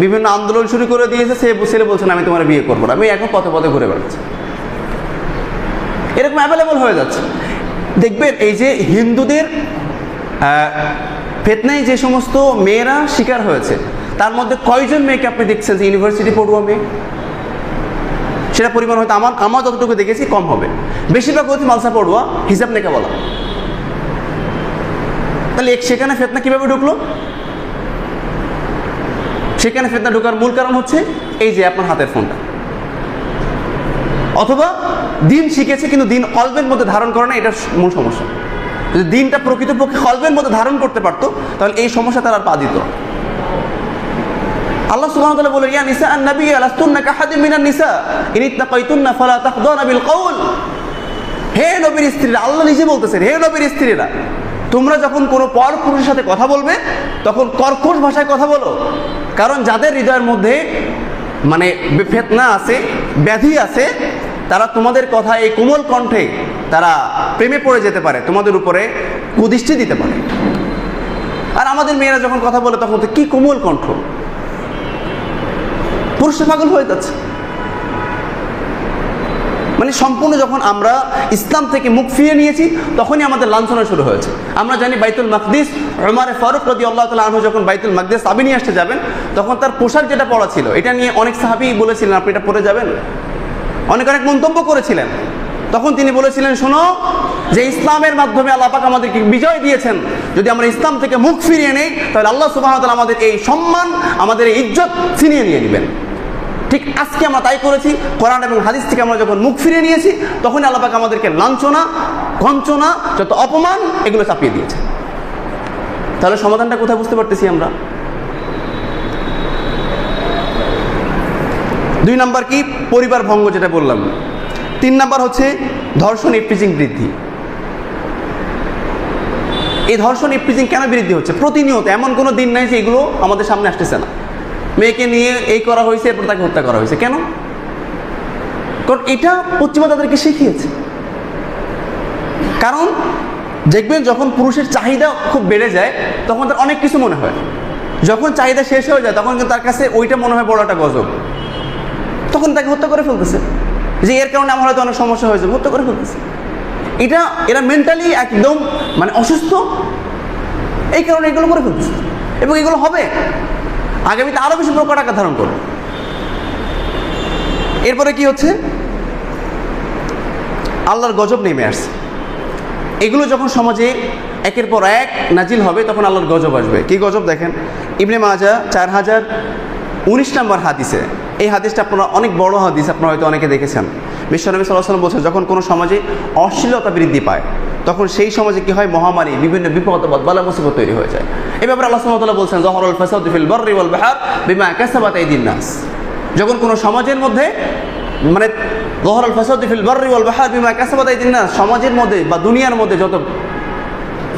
বিভিন্ন আন্দোলন শুরু করে দিয়েছে। সে ছেলে বলছেন আমি তোমার বিয়ে করবো না, আমি এখন পথে পথে ঘুরে বেড়াচ্ছি। এরকম অ্যাভেলেবল হয়ে যাচ্ছে। দেখবেন এই যে হিন্দুদের ফিতনায় যে সমস্ত মেয়েরা শিকার হয়েছে তার মধ্যে কয়জন মেয়েকে আপনি দেখছেন যে ইউনিভার্সিটি পড়ুয়া মেয়ে? সেটা পরিমাণ হয়তো আমার যতটুকু দেখেছি কম হবে। বেশিরভাগ হচ্ছে মালসা পড়ুয়া, হিজাব নেকা বলা। তাহলে সেখানে ফিতনা কিভাবে ঢুকলো? সেখানে ফিতনা ঢোকার মূল কারণ হচ্ছে এই যে আপনার হাতের ফোনটা। অথবা দিন শিখেছে কিন্তু দিন কলবের মধ্যে ধারণ করে না, এটা মূল সমস্যা। যদি দিনটা প্রকৃতপক্ষে কলবের মধ্যে ধারণ করতে পারতো তাহলে এই সমস্যা তার আর পা দিত। আল্লাহ সুবহানাহু ওয়া তাআলা বলেন ইয়া নিসা আন-নবী লাস্তুন্না কাহাদিম মিনান নিসা ইন ইত্তাকাইতুন্না ফালা তাখদানা বিল কওল। হে নবীর স্ত্রীরা, আল্লাহ নিজে বলতেছেন হে নবীর স্ত্রীরা, তোমরা যখন কোনো পর পুরুষের সাথে কথা বলবে তখন কর্কশ ভাষায় কথা বলো। কারণ যাদের হৃদয়ের মধ্যে মানে ফিতনা আছে, ব্যাধি আছে, তারা তোমাদের কথা এই কোমল কণ্ঠে তারা প্রেমে পড়ে যেতে পারে, তোমাদের উপরে কুদৃষ্টি দিতে পারে। আর আমাদের মেয়েরা যখন কথা বলে তখন তো কি কোমল কণ্ঠ, পুরুষরা পাগল হয়ে যাচ্ছে। মানে সম্পূর্ণ যখন আমরা ইসলাম থেকে মুখ ফিরিয়ে নিয়েছি তখনই আমাদের লাঞ্ছনা শুরু হয়েছে। আমরা জানি বাইতুল মাকদিস উমর ফারুক রাদিয়াল্লাহু তাআলা আনহু যখন বাইতুল মাকদিস চাবি নিয়ে আসতে যাবেন তখন তার পোশাক যেটা পরা ছিল এটা নিয়ে অনেক সাহাবী বলেছিলেন আপনি এটা পরে যাবেন, অনেক মন্তব্য করেছিলেন। তখন তিনি বলেছিলেন শোনো যে ইসলামের মাধ্যমে আল্লাহ পাক আমাদেরকে বিজয় দিয়েছেন, যদি আমরা ইসলাম থেকে মুখ ফিরিয়ে নেই তাহলে আল্লাহ সুবহানাহু ওয়া তাআলা আমাদের এই সম্মান, আমাদের এই ইজ্জত ছিনিয়ে নিয়ে নেবেন। ঠিক আজকে আমরা তাই করেছি। কোরআন এবং হাদিস থেকে আমরা যখন মুখ ফিরিয়ে নিয়েছি, তখনই আল্লাহ পাক আমাদেরকে লাঞ্ছনা, গঞ্চনা, যত অপমান এগুলো চাপিয়ে দিয়েছে। তাহলে সমাধানটা কোথায় বুঝতে পারতেছি আমরা? 2 নাম্বার কি? পরিবার ভঙ্গ, যেটা বললাম। 3 নাম্বার হচ্ছে ধর্ষণ, ইফটিজিং বৃদ্ধি। এই ধর্ষণ, ইফটিজিং কেন বৃদ্ধি হচ্ছে? প্রতিনিয়ত, এমন কোনো দিন নাই যে এগুলো আমাদের সামনে আসতেছে না। মেয়েকে নিয়ে এই করা হয়েছে, এরপর তাকে হত্যা করা হয়েছে। কেন? কারণ এটা পশ্চিমা তাদেরকে শিখিয়েছে। কারণ দেখবেন যখন পুরুষের চাহিদা খুব বেড়ে যায়, তখন তার অনেক কিছু মনে হয়। যখন চাহিদা শেষ হয়ে যায়, তখন কিন্তু তার কাছে ওইটা মনে হয় বড় একটা গজব। তখন তাকে হত্যা করে ফেলতেছে, যে এর কারণে আমার হয়তো অনেক সমস্যা হয়েছে, হত্যা করে ফেলতেছে। এরা মেন্টালি একদম মানে অসুস্থ, এই কারণে এগুলো করে ফেলতেছে। এবং এগুলো হবে আগামীতে আরো বেশি প্রকট আকার ধারণ করবে। এরপরে কি হচ্ছে? আল্লাহর গজব নেমে আসছে। এগুলো যখন সমাজে একের পর এক নাজিল হবে, তখন আল্লাহর গজব আসবে। কি গজব? দেখেন, ইবনে মাজাহ 4019 নম্বর হাদিসে, এই হাদিসটা আপনারা অনেক বড় হাদিস, আপনারা হয়তো অনেকে দেখেছেন। বিশ্বনবী সাল্লাল্লাহু আলাইহি ওয়াসাল্লাম বলছেন, যখন কোনো সমাজে অশ্লীলতা বৃদ্ধি পায়, তখন সেই সমাজে কি হয়? মহামারী, বিভিন্ন বিপদ বালা মুসিবত তৈরি হয়ে যায়। এই ব্যাপারে আল্লাহ সুবহানাহু ওয়া তাআলা বলছেন, যাহরাল ফাসাদু ফিল বাররি ওয়াল বাহর বিমা কাসাবাত আইদিন নাস। যখন কোনো সমাজের মধ্যে মানে যাহরাল ফাসাদু ফিল বাররি ওয়াল বাহর বিমা কাসাবাত আইদিন নাস, সমাজের মধ্যে বা দুনিয়ার মধ্যে যত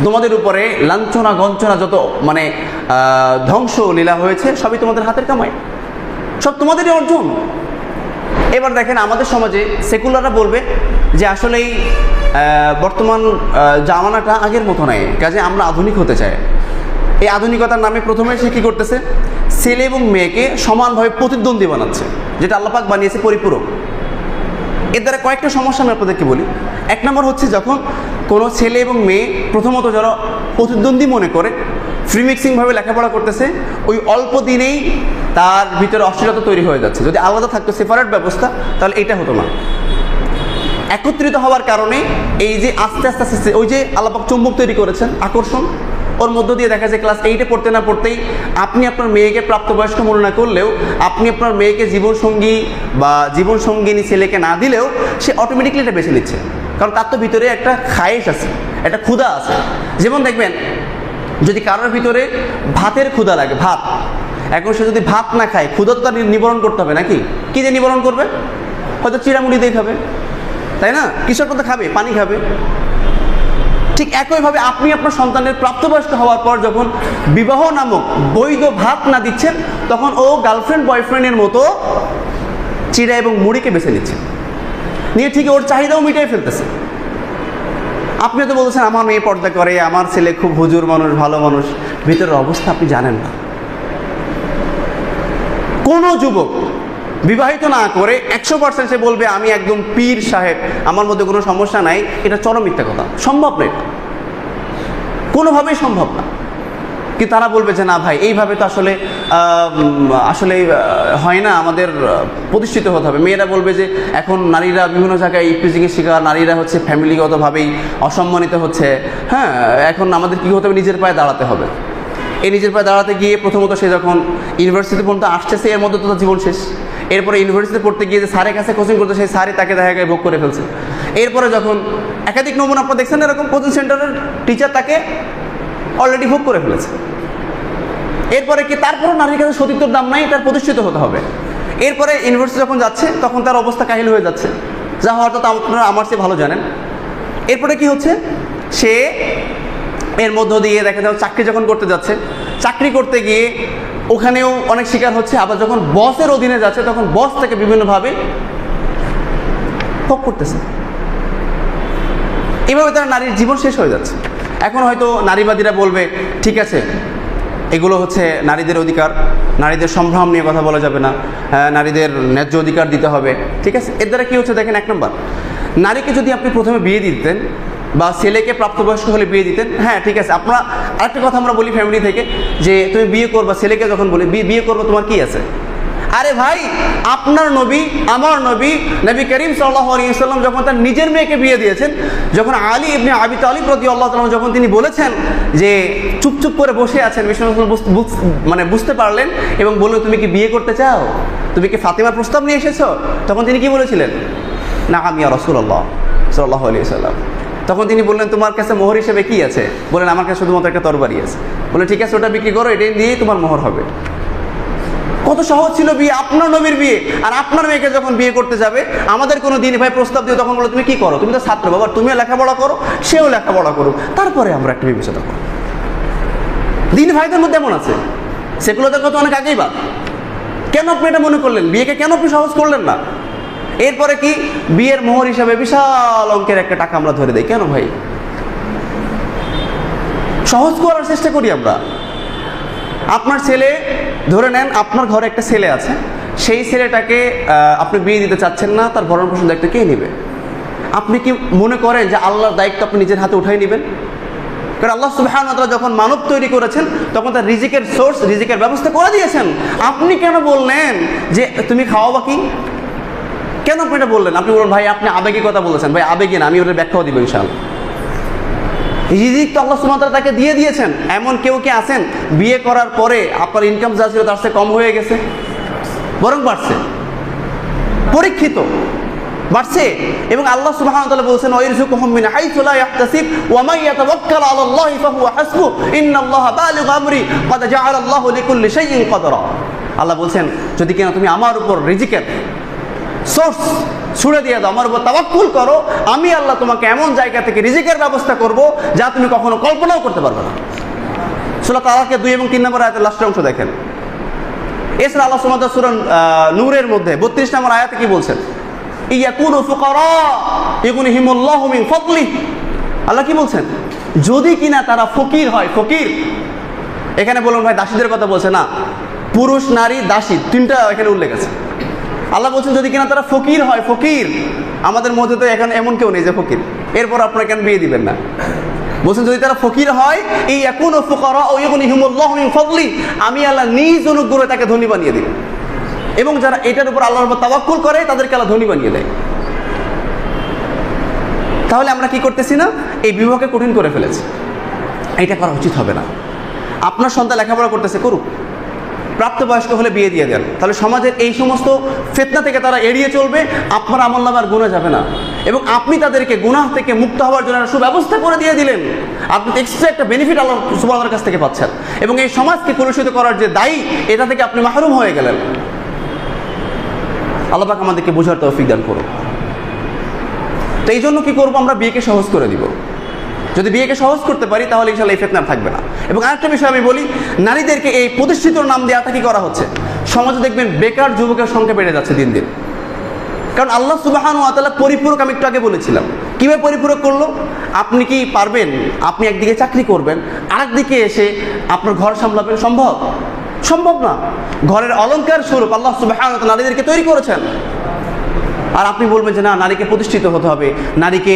তোমাদের উপরে লাঞ্ছনা গঞ্চনা, যত মানে ধ্বংস লীলা হয়েছে, সবই তোমাদের হাতের কামাই, সব তোমাদেরই অর্জন। এবার দেখেন, আমাদের সমাজে সেকুলাররা বলবে যে আসলেই বর্তমান জামানাটা আগের মতো নাই, কাজে আমরা আধুনিক হতে চাই। এই আধুনিকতার নামে প্রথমে সে কী করতেছে? ছেলে এবং মেয়েকে সমানভাবে প্রতিদ্বন্দ্বী বানাচ্ছে, যেটা আল্লাহ পাক বানিয়েছে পরিপূরক। এর দ্বারা কয়েকটা সমস্যা আমি আপনাদেরকে বলি। 1 নম্বর হচ্ছে, যখন কোনো ছেলে এবং মেয়ে প্রথমত যারা প্রতিদ্বন্দ্বী মনে করে ফ্রি মিক্সিংভাবে লেখাপড়া করতেছে, ওই অল্প দিনেই তার ভিতরে অশ্লীলতা তৈরি হয়ে যাচ্ছে। যদি আলাদা থাকতো, সেপারেট ব্যবস্থা, তাহলে এটা হতো না। একত্রিত হওয়ার কারণে এই যে আস্তে আস্তে আস্তে ওই যে আল্লাহ পাক চুম্বক তৈরি করেছেন, আকর্ষণ, ওর মধ্য দিয়ে দেখা যায় ক্লাস 8-এ পড়তে না পড়তেই আপনি আপনার মেয়েকে প্রাপ্তবয়স্ক মনে না করলেও, আপনি আপনার মেয়েকে জীবনসঙ্গী বা জীবনসঙ্গিনী ছেলেকে না দিলেও, সে অটোমেটিকলি এটা বেছে নিচ্ছে। কারণ তার তো ভিতরে একটা খায়েশ আছে, একটা ক্ষুধা আছে। যেমন দেখবেন, যদি কারোর ভিতরে ভাতের ক্ষুধা লাগে, ভাত, এখন সে যদি ভাত না খায়, ক্ষুধা তো তার নিবারণ করতে হবে নাকি? কী দিয়ে নিবারণ করবে? হয়তো চিড়ামুড়ি দিয়ে খাবে, তাই না? কিশোর পথে খাবে, পানি খাবে। ঠিক একইভাবে আপনি আপনার সন্তানের প্রাপ্তবয়স্ক হওয়ার পর যখন বিবাহ নামক বৈধ ভাত না দিচ্ছেন, তখন ও গার্লফ্রেন্ড বয়ফ্রেন্ডের মতো চিড়া এবং মুড়িকে বেছে নিচ্ছে, নিয়ে ঠিক ওর চাহিদাও মিটাই ফেলতেছে। আপনি তো বলছেন আমার মেয়ে পর্দা করে, আমার ছেলে খুব হুজুর মানুষ, ভালো মানুষ, ভিতরের অবস্থা আপনি জানেন না। কোনো যুবক বিবাহিত না করে 100% সে বলবে আমি একদম পীর সাহেব, আমার মধ্যে কোনো সমস্যা নাই, এটা চরম মিথ্যা কথা। সম্ভব না, এটা কোনোভাবেই সম্ভব না। কি তারা বলবে যে না ভাই, এইভাবে তো আসলে হয় না, আমাদের প্রতিষ্ঠিত হতে হবে। মেয়েরা বলবে যে এখন নারীরা বিভিন্ন জায়গায় ইফটিজিংয়ের শিকার, নারীরা হচ্ছে ফ্যামিলিগতভাবেই অসম্মানিত হচ্ছে। হ্যাঁ, এখন আমাদের কী হতে হবে? নিজের পায়ে দাঁড়াতে হবে। এই নিজের পায়ে দাঁড়াতে গিয়ে প্রথমত সে যখন ইউনিভার্সিটি পর্যন্ত আসতেছে, এর মধ্যে তো তার জীবন শেষ। এরপরে ইউনিভার্সিটি পড়তে গিয়ে যে স্যারের কাছে কোচিং করতে, সেই স্যারই তাকে দেখা গিয়ে ভোগ করে ফেলছে। এরপরে যখন একাধিক নমুনা আপনারা দেখছেন, এরকম কোচিং সেন্টারের টিচার তাকে অলরেডি ভোগ করে ফেলেছে। এরপরে কি? তারপরও নারীর কাছে সতীত্বর দাম নাই, তার প্রতিষ্ঠিত হতে হবে। এরপরে ইউনিভার্সিটি যখন যাচ্ছে, তখন তার অবস্থা কাহিল হয়ে যাচ্ছে, যা হয়তো আপনারা আমার চেয়ে ভালো জানেন। এরপরে কি হচ্ছে? সে এর মধ্য দিয়ে দেখা যাচ্ছে চাকরি যখন করতে যাচ্ছে, চাকরি করতে গিয়ে ওখানেও অনেক শিকার হচ্ছে। আবার যখন বসের অধীনে যাচ্ছে, তখন বস থেকে বিভিন্নভাবে ভোগ করতেছে। এভাবে তার নারীর জীবন শেষ হয়ে যাচ্ছে। এখন হয়তো নারীবাদীরা বলবে ঠিক আছে, এগুলো হচ্ছে নারীদের অধিকার, নারীদের সম্ভ্রম নিয়ে কথা বলা যাবে না, নারীদের ন্যায্য অধিকার দিতে হবে। ঠিক আছে, এর দ্বারা কী হচ্ছে দেখেন, 1 নম্বর, নারীকে যদি আপনি প্রথমে বিয়ে দিতেন বা ছেলেকে প্রাপ্তবয়স্ক হলে বিয়ে দিতেন, হ্যাঁ ঠিক আছে। আপনারা আরেকটা কথা আমরা বলি ফ্যামিলি থেকে, যে তুমি বিয়ে করবা, ছেলেকে যখন বলি বিয়ে করবো, তোমার কি আছে? আরে ভাই, আপনার নবী, আমার নবী, নবী করিম সাল্লাল্লাহু আলাইহি ওয়াসাল্লাম যখন তার নিজের মেয়েকে বিয়ে দিয়েছেন, যখন আলী ইবনে আবি তালিব রাদিয়াল্লাহু তাআলা যখন তিনি বলেছেন যে চুপচুপ করে বসে আছেন, মানে বুঝতে পারলেন এবং বললেন তুমি কি বিয়ে করতে চাও, তুমি কি ফাতেমার প্রস্তাব নিয়ে এসেছো? তখন তিনি কি বলেছিলেন? না আমি ইয়া রাসূলুল্লাহ সাল্লাল্লাহু আলাইহি ওয়াসাল্লাম। তখন তিনি বললেন তোমার কাছে মোহর হিসেবে কি আছে? বললেন আমার কাছে শুধুমাত্র একটা তরবারি আছে। বললেন ঠিক আছে, ওটা বিক্রি করো, এটাই দিয়েই তোমার মোহর হবে। কত সহজ ছিল বিয়ে, আপনার নবীর বিয়ে। আর আপনার মেয়েকে যখন বিয়ে করতে যাবে, আমাদের কোনো দিন ভাই প্রস্তাব দিয়ে তখন বলো তুমি কি করো, তুমি তো ছাত্র, বাবা তুমিও লেখাপড়া করো, সেও লেখাপড়া করো, তারপরে আমরা একটা বিবেচনা করো। দিন ভাইদের মধ্যে এমন আছে, সেকুলারদের কথা অনেক আগেই বাদ। কেন আপনি এটা মনে করলেন? বিয়েকে কেন আপনি সহজ করলেন না? এরপরে কি বিয়ের মোহর হিসাবে বিশাল অঙ্কের একটা টাকা আমরা ধরে দেই। কেন ভাই? সহজ করার চেষ্টা করি আমরা। আপনার ছেলে, ধরে নেন আপনার ঘরে একটা ছেলে আছে, সেই ছেলেটাকে আপনি বিয়ে দিতে চাচ্ছেন না, তার ভরণ পোষণ দায়িত্ব কে নেবে? আপনি কি মনে করেন যে আল্লাহর দায়িত্ব আপনি নিজের হাতে উঠাই নেবেন? কারণ আল্লাহ সুবহানাহু ওয়া তাআলা যখন মানব তৈরি করেছেন তখন তার রিজিকের সোর্স, রিজিকের ব্যবস্থা করে দিয়েছেন। আপনি কেন বললেন যে তুমি খাওয়াবা কি? কেন আপনি এটা বললেন? আপনি বলুন ভাই আপনি আবেগী কথা বলেছেন। ভাই আবেগী না, আমি ওটার ব্যাখ্যাও দিব ইনশাআল্লাহ। রিজিক তো আল্লাহ সুবহানাহু ওয়া তাআলা তাকে দিয়ে দিয়েছেন। এমন কেউ কি আছেন বিয়ে করার পরে আপনার ইনকাম যা ছিল তার চেয়ে কম হয়ে গেছে? বরং বাড়ছে, পরীক্ষিত বাড়ছে। এবং আল্লাহ সুবহানাহু ওয়া তাআলা বলেছেন ওয়াইরযুকুহুম মিন হাইসু লা ইয়াহতাসিব ওয়া মান ইয়াতাওয়াক্কাল আলাল্লাহি ফাহুয়া হাসবুহ ইন্নাল্লাহা বালিগু আমরি ক্বাদ জাআলাল্লাহু লিকুল্লি শাইইন কদরা। আল্লাহ বলছেন যদি কিনা তুমি আমার উপর রিজিকের সোর্স ছুড়ে দিয়ে দাও, আমার উপর তাওয়াক্কুল করো, আমি আল্লাহ তোমাকে এমন জায়গা থেকে রিজিকের ব্যবস্থা করব যা তুমি কখনো কল্পনাও করতে পারবে না। সূরা তালাকে 2 এবং 3 নম্বর আয়াতের লাস্টের অংশ দেখেন। এছাড়া আল্লাহ সুবহানাহু ওয়া তাআলা সূরা নূরের মধ্যে 32 নম্বর আয়াতে কি বলছেন? ইয়াকুনু ফুকারা ইগনিহিমুল্লাহু মিন ফাদলিহি। আল্লাহ কি বলছেন? যদি কিনা তারা ফকির হয়। ফকির এখানে বলুন ভাই দাসীদের কথা বলছে না, পুরুষ নারী দাসী তিনটা এখানে উল্লেখ আছে। আল্লাহ বলছেন যদি কিনা তারা ফকির হয়। ফকির আমাদের মধ্যে তো এখন এমন কেউ নেই যে ফকির, এরপর আপনারা কেন বিয়ে দিবেন না? বলছেন যদি তারা ফকির হয়, এই ইয়াকুনু ফুকারা ইগনিহিমুল্লাহু মিন ফাদলিহি, আমি আল্লাহ নিজ অনুগ্রহে তাকে ধনী বানিয়ে দিই। এবং যারা এটার উপর আল্লাহর উপর তাওয়াক্কুল করে তাদেরকে আল্লাহ ধনী বানিয়ে দেয়। তাহলে আমরা কি করতেছি না? এই বিবাহকে কঠিন করে ফেলেছি। এটা করা উচিত হবে না। আপনার সন্তান লেখাপড়া করতেছে, করুক, প্রাপ্তবয়স্ক হলে বিয়ে দিয়ে দেন, তাহলে সমাজের এই সমস্ত ফিতনা থেকে তারা এড়িয়ে চলবে, আপনার আমলনামার গুনাহ যাবে না। এবং আপনি তাদেরকে গুনাহ থেকে মুক্ত হওয়ার জন্য একটা সুব্যবস্থা করে দিয়ে দিলেন। আপনি এক্সট্রা একটা বেনিফিট আল্লাহ সুবহানাহু ওয়া তাআলার কাছ থেকে পাচ্ছেন এবং এই সমাজকে কলুষিত করার যে দায়ী, এটা থেকে আপনি মাহরুম হয়ে গেলেন। আল্লাহ পাক আমাদেরকে বোঝার তৌফিক দান করুন। তো এই জন্য কি করবো? আমরা বিয়েকে সহজ করে দিব। যদি বিয়েকে সহজ করতে পারি তাহলে ইনশাআল্লাহ এই ফিতনা থাকবে না। এবং আরেকটা বিষয় আমি বলি, নারীদেরকে এই প্রতিষ্ঠিত নাম দেওয়াটা কি করা হচ্ছে? সমাজে দেখবেন বেকার যুবকের সংখ্যা বেড়ে যাচ্ছে দিন দিন। কারণ আল্লাহ সুবহানাহু ওয়া তাআলা পরিপূরক, আমি একটু আগে বলেছিলাম কীভাবে পরিপূরক করলো। আপনি কি পারবেন? আপনি একদিকে চাকরি করবেন, আরেকদিকে এসে আপনার ঘর সামলাবেন? সম্ভব? সম্ভব না। ঘরের অলংকার স্বরূপ আল্লাহ সুবহানাহু ওয়া তাআলা নারীদেরকে তৈরি করেছেন। আর আপনি বলবেন যে না, নারীকে প্রতিষ্ঠিত হতে হবে, নারীকে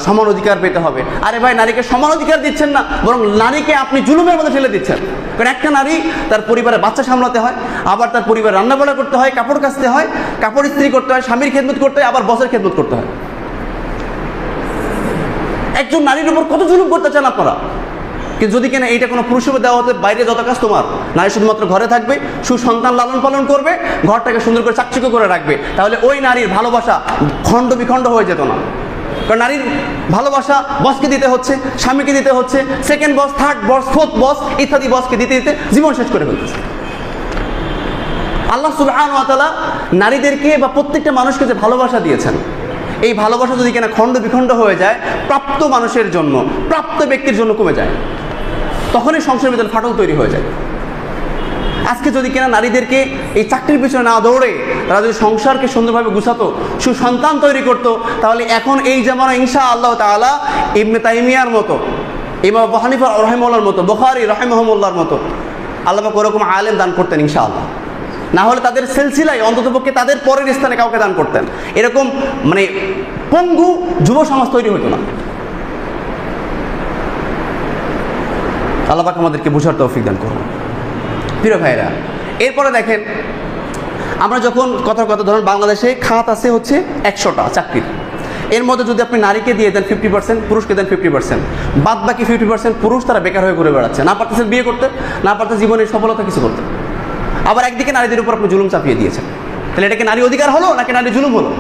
সমান অধিকার পেতে হবে। আরে ভাই, নারীকে সমান অধিকার দিচ্ছেন না, বরং নারীকে আপনি জুলুমের মধ্যে ফেলে দিচ্ছেন। কারণ একটা নারী তার পরিবারে বাচ্চা সামলাতে হয়, আবার তার পরিবারে রান্নাবাড়া করতে হয়, কাপড় কাচতে হয়, কাপড় ইস্ত্রি করতে হয়, স্বামীর খেদমত করতে হয়, আবার বসের খেদমত করতে হয়। একজন নারীর উপর কত জুলুম করতে চান আপনারা? কিন্তু যদি কিনা এইটা কোনো পুরুষের দেওয়া হতে, বাইরে যত কাজ তোমার, নারী শুধুমাত্র ঘরে থাকবে, সুসন্তান লালন পালন করবে, ঘরটাকে সুন্দর করে চাকচিক্য করে রাখবে, তাহলে ওই নারীর ভালোবাসা খণ্ড বিখণ্ড হয়ে যেত না। কারণ নারীর ভালোবাসা বসকে দিতে হচ্ছে, স্বামীকে দিতে হচ্ছে, সেকেন্ড বস, থার্ড বস, ফোর্থ বস ইত্যাদি বসকে দিতে দিতে জীবন শেষ করে ফেলতেছে। আল্লাহ সুবহানাহু ওয়া তাআলা নারীদেরকে বা প্রত্যেকটা মানুষকে যে ভালোবাসা দিয়েছেন, এই ভালোবাসা যদি কিনা খণ্ড বিখণ্ড হয়ে যায়, প্রাপ্ত মানুষের জন্য, প্রাপ্ত ব্যক্তির জন্য কমে যায়, তখনই সংসারের ভিতরে ফাটল তৈরি হয়ে যায়। আজকে যদি কিনা নারীদেরকে এই চাকরির পিছনে না দৌড়ে তারা যদি সংসারকে সুন্দরভাবে গুছাতো, সুসন্তান তৈরি করত, তাহলে এখন এই জামানা ইনশাআল্লাহ তাআলা ইবনে তাইমিয়ার মতো, ইমাম আবু হানিফা রাহিমাহুল্লাহর মতো, বুখারী রাহিমাহুল্লাহর মতো আল্লাহ পাক ওরকম আলেম দান করতেন ইনশাআল্লাহ। না হলে তাদের সিলসিলায় অন্ততপক্ষে তাদের পরের স্থানে কাউকে দান করতেন। এরকম মানে পঙ্গু যুব সমাজ তৈরি হতো না। আল্লাহ পাক আমাদেরকে বোঝার তৌফিক দান করুন। প্রিয় ভাইরা, এরপরে দেখেন আমরা যখন কথার কথা ধরুন বাংলাদেশে খাত আছে হচ্ছে 100টা চাকরির, এর মধ্যে যদি আপনি নারীকে দিয়ে দেন 50%, পুরুষকে দেন 50%, বাদ বাকি 50% পুরুষ তারা বেকার হয়ে ঘুরে বেড়াচ্ছে, না পারতেছেন বিয়ে করতে, না পারতেছে জীবনের সফলতা কিছু করতে। আবার একদিকে নারীদের উপর আপনি জুলুম চাপিয়ে দিয়েছেন, তাহলে এটা কি নারী অধিকার হলো নাকি নারী জুলুম হলো?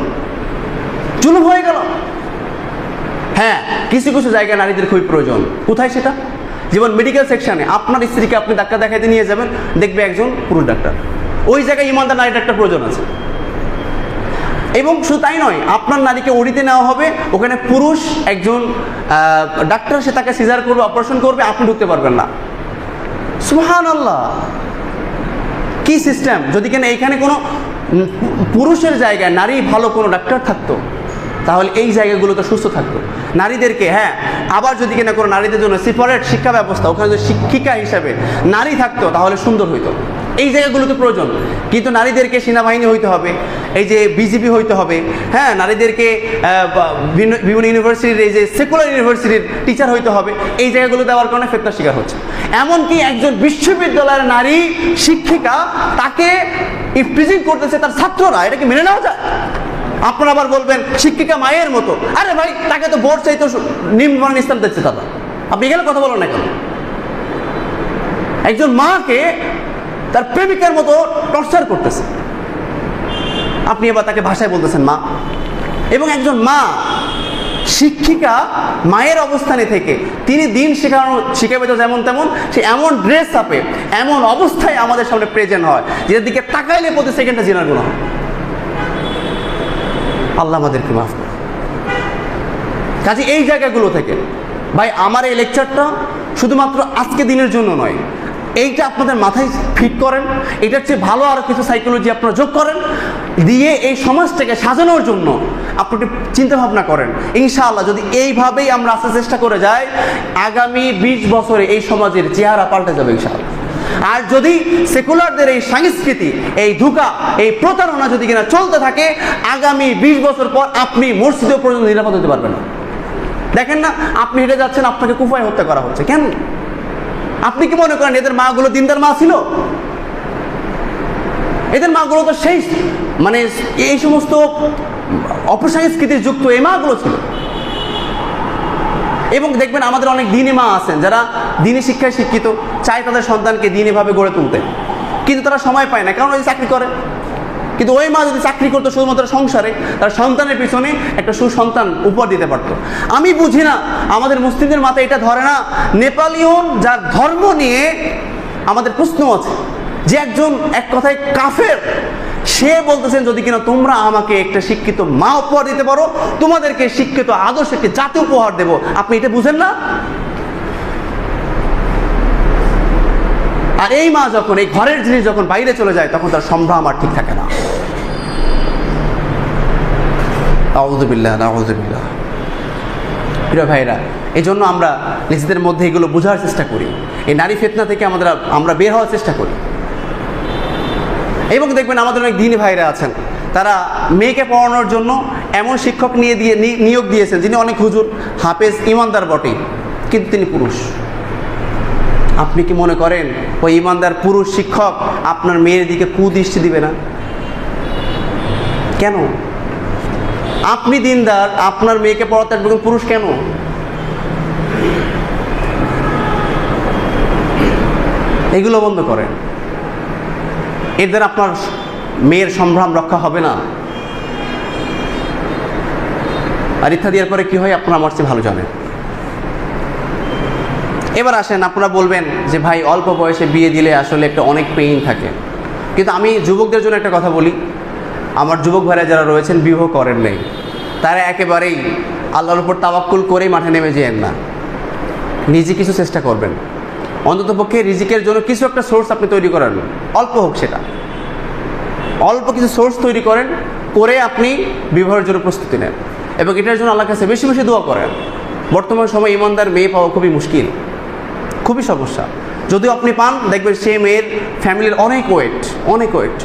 জুলুম হয়ে গেল। হ্যাঁ, কিছু কিছু জায়গায় নারীদের খুবই প্রয়োজন। কোথায় সেটা? যেমন মেডিকেল সেকশনে আপনার স্ত্রীকে আপনি ডাক্তার দেখাইতে নিয়ে যাবেন, দেখবে একজন পুরুষ ডাক্তার, ওই জায়গায় ইমানদার নারী ডাক্তার প্রয়োজন আছে। এবং শুধু তাই নয়, আপনার নারীকে ওড়িতে নেওয়া হবে, ওখানে পুরুষ একজন ডাক্তার, সে তাকে সিজার করবে, অপারেশন করবে, আপনি ঢুকতে পারবেন না। সুবহানাল্লাহ, কি সিস্টেম! যদি কেন এইখানে কোনো পুরুষের জায়গায় নারী ভালো কোনো ডাক্তার থাকতো, তাহলে এই জায়গাগুলো তো সুস্থ থাকতো। নারীদেরকে, হ্যাঁ, আবার যদি কিনা কোনো নারীদের জন্য সেপারেট শিক্ষা ব্যবস্থা, ওখানে যদি শিক্ষিকা হিসাবে নারী থাকতো তাহলে সুন্দর হইতো। এই জায়গাগুলোতে প্রয়োজন। কিন্তু নারীদেরকে সেনাবাহিনী হইতে হবে, এই যে বিজিবি হইতে হবে, হ্যাঁ, নারীদেরকে বিভিন্ন ইউনিভার্সিটির, এই যে সেকুলার ইউনিভার্সিটির টিচার হইতে হবে, এই জায়গাগুলো দেওয়ার কারণে ফেতনার শিকার হচ্ছে। এমনকি একজন বিশ্ববিদ্যালয়ের নারী শিক্ষিকা, তাকে ইফটিজিং করতেছে তার ছাত্ররা, এটা কি মেনে নেওয়া যায়? আপনারা আবার বলবেন শিক্ষিকা মায়ের মতো। আরে ভাই, তাকে তো বোর্ড চাইতো নিম্নমান ইসলাম দিচ্ছে তারা, আপনি এখানে কথা বলেন না কেন? একজন মাকে তার প্রেমিকার মতো টর্চার করতেছে, আপনি এবার তাকে ভাষায় বলতেছেন মা। এবং একজন মা শিক্ষিকা মায়ের অবস্থানে থেকে তিনি দিন শিখাবে তো যেমন তেমন, সে এমন ড্রেস আপে, এমন অবস্থায় আমাদের সামনে প্রেজেন্ট হয়, যেটার দিকে তাকাইলে প্রতি সেকেন্ডে জিনার গুনাহ হয়। আল্লাহ আমাদেরকে মাফ করে। কাজে এই জায়গাগুলো থেকে ভাই, আমার এই লেকচারটা শুধুমাত্র আজকে দিনের জন্য নয়, এইটা আপনাদের মাথায় ফিট করেন, এটার চেয়ে ভালো আরও কিছু সাইকোলজি আপনারা যোগ করেন, দিয়ে এই সমাজটাকে সাজানোর জন্য আপনি চিন্তা ভাবনা করেন। ইনশাআল্লাহ যদি এইভাবেই আমরা আসতে চেষ্টা করে যাই, আগামী 20 বছরে এই সমাজের চেহারা পাল্টে যাবে ইনশাআল্লাহ। আর যদি সেকুলারদের এই সংস্কৃতি, এই ধোঁকা, এই প্রতারণা যদি কিনা চলতে থাকে, আগামী 20 বছর পর আপনি মসজিদে পর্যন্ত নিরাপদ হতে পারবেন না। দেখেন না, আপনি হেঁটে যাচ্ছেন, আপনাকে কুফায় হত্যা করা হচ্ছে। কেন? আপনি কি মনে করেন এদের মাগুলো দিনদার মা ছিল? এদের মাগুলো তো সেই মানে এই সমস্ত অপসংস্কৃতির যুক্ত এই মাগুলো ছিল। এবং দেখবেন আমাদের অনেক দিনী মা আছেন যারা দিনী শিক্ষায় শিক্ষিত, চায় তাদের সন্তানকে দিনীভাবে গড়ে তুলতে, কিন্তু তারা সময় পায় না, কারণ ওই চাকরি করে। কিন্তু ওই মা যদি চাকরি করতো শুধুমাত্র সংসারে, তার সন্তানের পিছনে একটা সুসন্তান উপহার দিতে পারতো। আমি বুঝি না আমাদের মুসলিমদের মাথায় এটা ধরে না। নেপালিয়ন, যার ধর্ম নিয়ে আমাদের প্রশ্ন আছে, যে একজন এক কথায় কাফের, সে বলতেছেন যদি কিনা তোমরা আমাকে একটা শিক্ষিত মা উপহার দিতে পারো, তোমাদেরকে শিক্ষিত আদর্শ একটি জাতি উপহার দেব। আপনি এটা বুঝেন না? আর এই মা যখন, এই ঘরের জিনিস যখন বাইরে চলে যায়, তখন তার সম্ভ্রম আর ঠিক থাকে না। আউযুবিল্লাহ, নাউযুবিল্লাহ। প্রিয় ভাইরা, এই জন্য আমরা নিজেদের মধ্যে এগুলো বোঝার চেষ্টা করি, এই নারী ফিতনা থেকে আমরা বের হওয়ার চেষ্টা করি। এবং দেখবেন আমাদের অনেক দিনী ভাইরা আছেন, তারা মেয়েকে পড়ানোর জন্য এমন শিক্ষক নিয়োগ দিয়েছেন যিনি অনেক হুজুর, হাফেজ, ইমানদার বটে, কিন্তু তিনি পুরুষ। আপনি কি মনে করেন ওই ইমানদার পুরুষ শিক্ষক আপনার মেয়ের দিকে কুদৃষ্টি দিবে না? কেন? আপনি দিনদার, আপনার মেয়েকে পড়াতে একজন পুরুষ, কেন? এগুলো বন্ধ করেন, এর দ্বারা আপনার মেয়ের সম্ভ্রম রক্ষা হবে না। আর ইত্যাদি। এরপরে কি হয় আপনারা আমার চেয়ে ভালো জানেন। এবার আসেন, আপনারা বলবেন যে ভাই অল্প বয়সে বিয়ে দিলে আসলে একটা অনেক পেইন থাকে। কিন্তু আমি যুবকদের জন্য একটা কথা বলি, আমার যুবক ভাইরা যারা রয়েছেন বিবাহ করেন নাই, তারা একেবারেই আল্লাহর উপর তাওয়াক্কুল করেই মাঠে নেমে যেয়েন না, নিজে কিছু চেষ্টা করবেন। অন্ততপক্ষে রিজিকের জন্য কিছু একটা সোর্স আপনি তৈরি করেন, অল্প হোক সেটা, অল্প কিছু সোর্স তৈরি করেন, করে আপনি বিবাহের জন্য প্রস্তুতি নেন। এবং এটার জন্য আল্লাহর কাছে বেশি বেশি দোয়া করেন। বর্তমান সময় ইমানদার মেয়ে পাওয়া খুবই মুশকিল, খুবই সমস্যা। যদিও আপনি পান, দেখবেন সে মেয়ের ফ্যামিলির অনেক ওয়েট,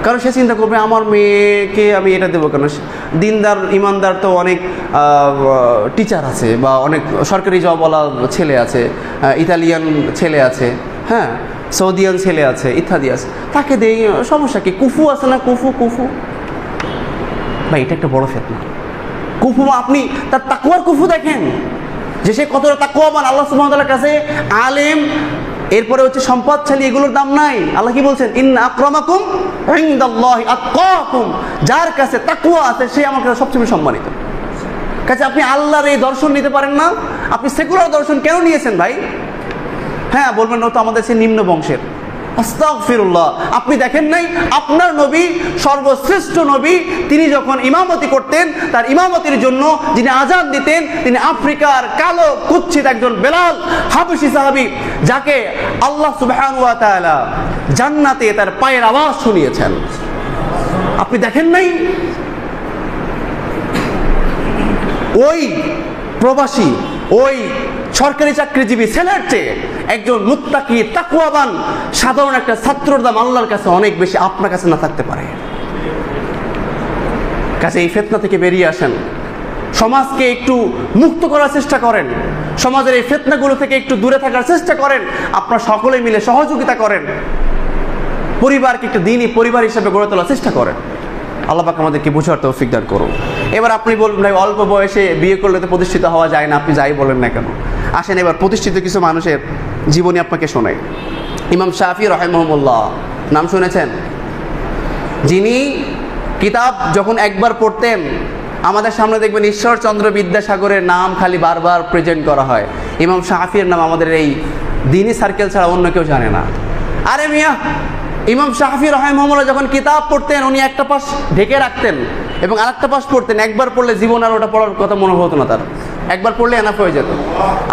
কারণ সে চিন্তা করবে আমার মেয়েকে আমি এটা দেবো কেন। দিনদার ইমানদার তো অনেক টিচার আছে, বা অনেক সরকারি জবওয়ালা ছেলে আছে, ইতালিয়ান ছেলে আছে, হ্যাঁ, সৌদিয়ান ছেলে আছে, ইত্যাদি আছে, তাকে দেই, সমস্যা কি? কুফু আছে না, কুফু কুফু ভাই, এটা একটা বড় ফিতনা। কুফু আপনি তার তাকওয়ার কুফু দেখেন, যে সে কতটা তাকওয়াবান আল্লাহ সুবহানাহু ওয়া তাআলার কাছে, আলেম, এরপরে হচ্ছে সম্পদশালী, এগুলোর দাম নাই। আল্লাহ কি বলছেন? ইন্না আকরামাকুম ইনদাল্লাহি আতকাকুম, যার কাছে তাকওয়া আছে সে আমার কাছে সবচেয়ে বেশি সম্মানিত। কাছে আপনি আল্লাহর এই দর্শন নিতে পারেন না? আপনি সেকুলার দর্শন কেন নিয়েছেন ভাই? হ্যাঁ, বলবেন না তো আমাদের সে নিম্ন বংশের। আস্তাগফিরুল্লাহ। আপনি দেখেন নাই আপনার নবী, সর্বশ্রেষ্ঠ নবী, তিনি যখন ইমামতি করতেন, তার ইমামতির জন্য যিনি আযান দিতেন, তিনি আফ্রিকার কালো কুৎসিত একজন বেলাল হাবশী সাহাবী, যাকে আল্লাহ সুবহানাহু ওয়া তাআলা জান্নাতে তার পায়ের আওয়াজ শুনিয়েছেন। আপনি দেখেন নাই? ওই প্রবাসী, ওই সরকারি চাকরিজীবী ছেলের চেয়ে একজন মুত্তাকি তাকওয়াবান সাধারণ একটা ছাত্রর দাম আল্লাহর কাছে অনেক বেশি, আপনার কাছে না থাকতে পারে। কাছে এই ফিতনা থেকে বেরিয়ে আসেন, সমাজকে একটু মুক্ত করার চেষ্টা করেন, সমাজের এই ফিতনাগুলো থেকে একটু দূরে থাকার চেষ্টা করেন, আপনারা সকলে মিলে সহযোগিতা করেন, পরিবারকে একটু দ্বীনি পরিবার হিসেবে গড়ে তোলার চেষ্টা করেন। আল্লাহ পাক আমাদেরকে বুঝার তৌফিক দান করুন। এবার আপনি বলবেন ভাই, অল্প বয়সে বিয়ে করলে তো প্রতিষ্ঠিত হওয়া যায় না, আপনি যাই বলেন না কেন। আসেন এবার প্রতিষ্ঠিত কিছু মানুষের জীবনী আপনাকে শোনাই। ইমাম শাফি রাহিমাহুল্লাহ নাম শুনেছেন? যিনি কিতাব যখন একবার পড়তেন, আমাদের সামনে দেখবেন ঈশ্বরচন্দ্র বিদ্যাসাগরের নাম খালি বারবার প্রেজেন্ট করা হয়। ইমাম শাফির নাম আমাদের এই দ্বীনি সার্কেল ছাড়া অন্য কেউ জানে না। আরে মিয়া, ইমাম শাফি রাহিমাহুল্লাহ যখন কিতাব পড়তেন, উনি একটা পাশ ঢেকে রাখতেন এবং আরেকটা পাশ পড়তেন। একবার পড়লে জীবন আর ওটা পড়ার কথা মনে হতো না তার, একবার পড়লে এনাফ হয়ে যেত।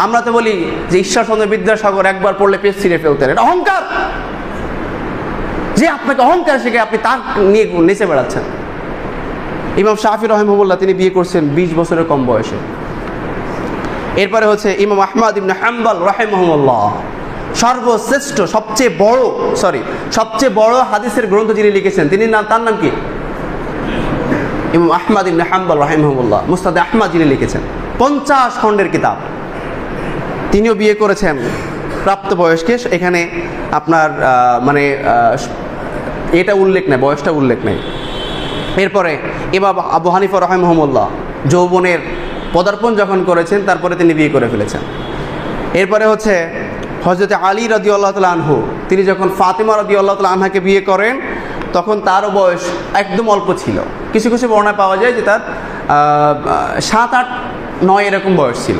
আমরা তো বলি যে ঈশ্বরচন্দ্র বিদ্যাসাগর একবার পড়লে পেজ ছিঁড়ে ফেলতেন, এটা অহংকার। যে আপনাকে অহংকার শিখে আপনি তার নিয়ে নেচে বেড়াচ্ছেন। ইমাম শাফি রাহিমাহুল্লাহ তিনি বিয়ে করছেন 20 বছরের কম বয়সে। এরপরে হচ্ছে ইমাম আহমদ ইবনে হাম্বল রাহিমাহুল্লাহ, সর্বশ্রেষ্ঠ সবচেয়ে বড় হাদিসের গ্রন্থ যিনি লিখেছেন, তিনি তার নাম কি? ইমাম আহমদ ইবনে হাম্বল রাহিমাহুল্লাহ, মুসনাদে আহমদ যিনি লিখেছেন, 50 খণ্ডের কিতাব। তিনিও বিয়ে করেছেন প্রাপ্তবয়স্কে। এখানে আপনার এটা উল্লেখ নেই, বয়সটা উল্লেখ নেই। এরপরে ইমাম আবু হানিফা রাহিমাহুল্লাহ যৌবনের পদার্পণ যখন করেছেন, তারপরে তিনি বিয়ে করে ফেলেছেন। এরপরে হচ্ছে হযরত আলী রাদিয়াল্লাহু তাআলা আনহু, তিনি যখন ফাতেমা রাদিয়াল্লাহু তাআলা আনহাকে বিয়ে করেন, তখন তারও বয়স একদম অল্প ছিল। কিছু কিছু বর্ণনা পাওয়া যায় যে তার 7, 8, 9 এরকম বয়স ছিল।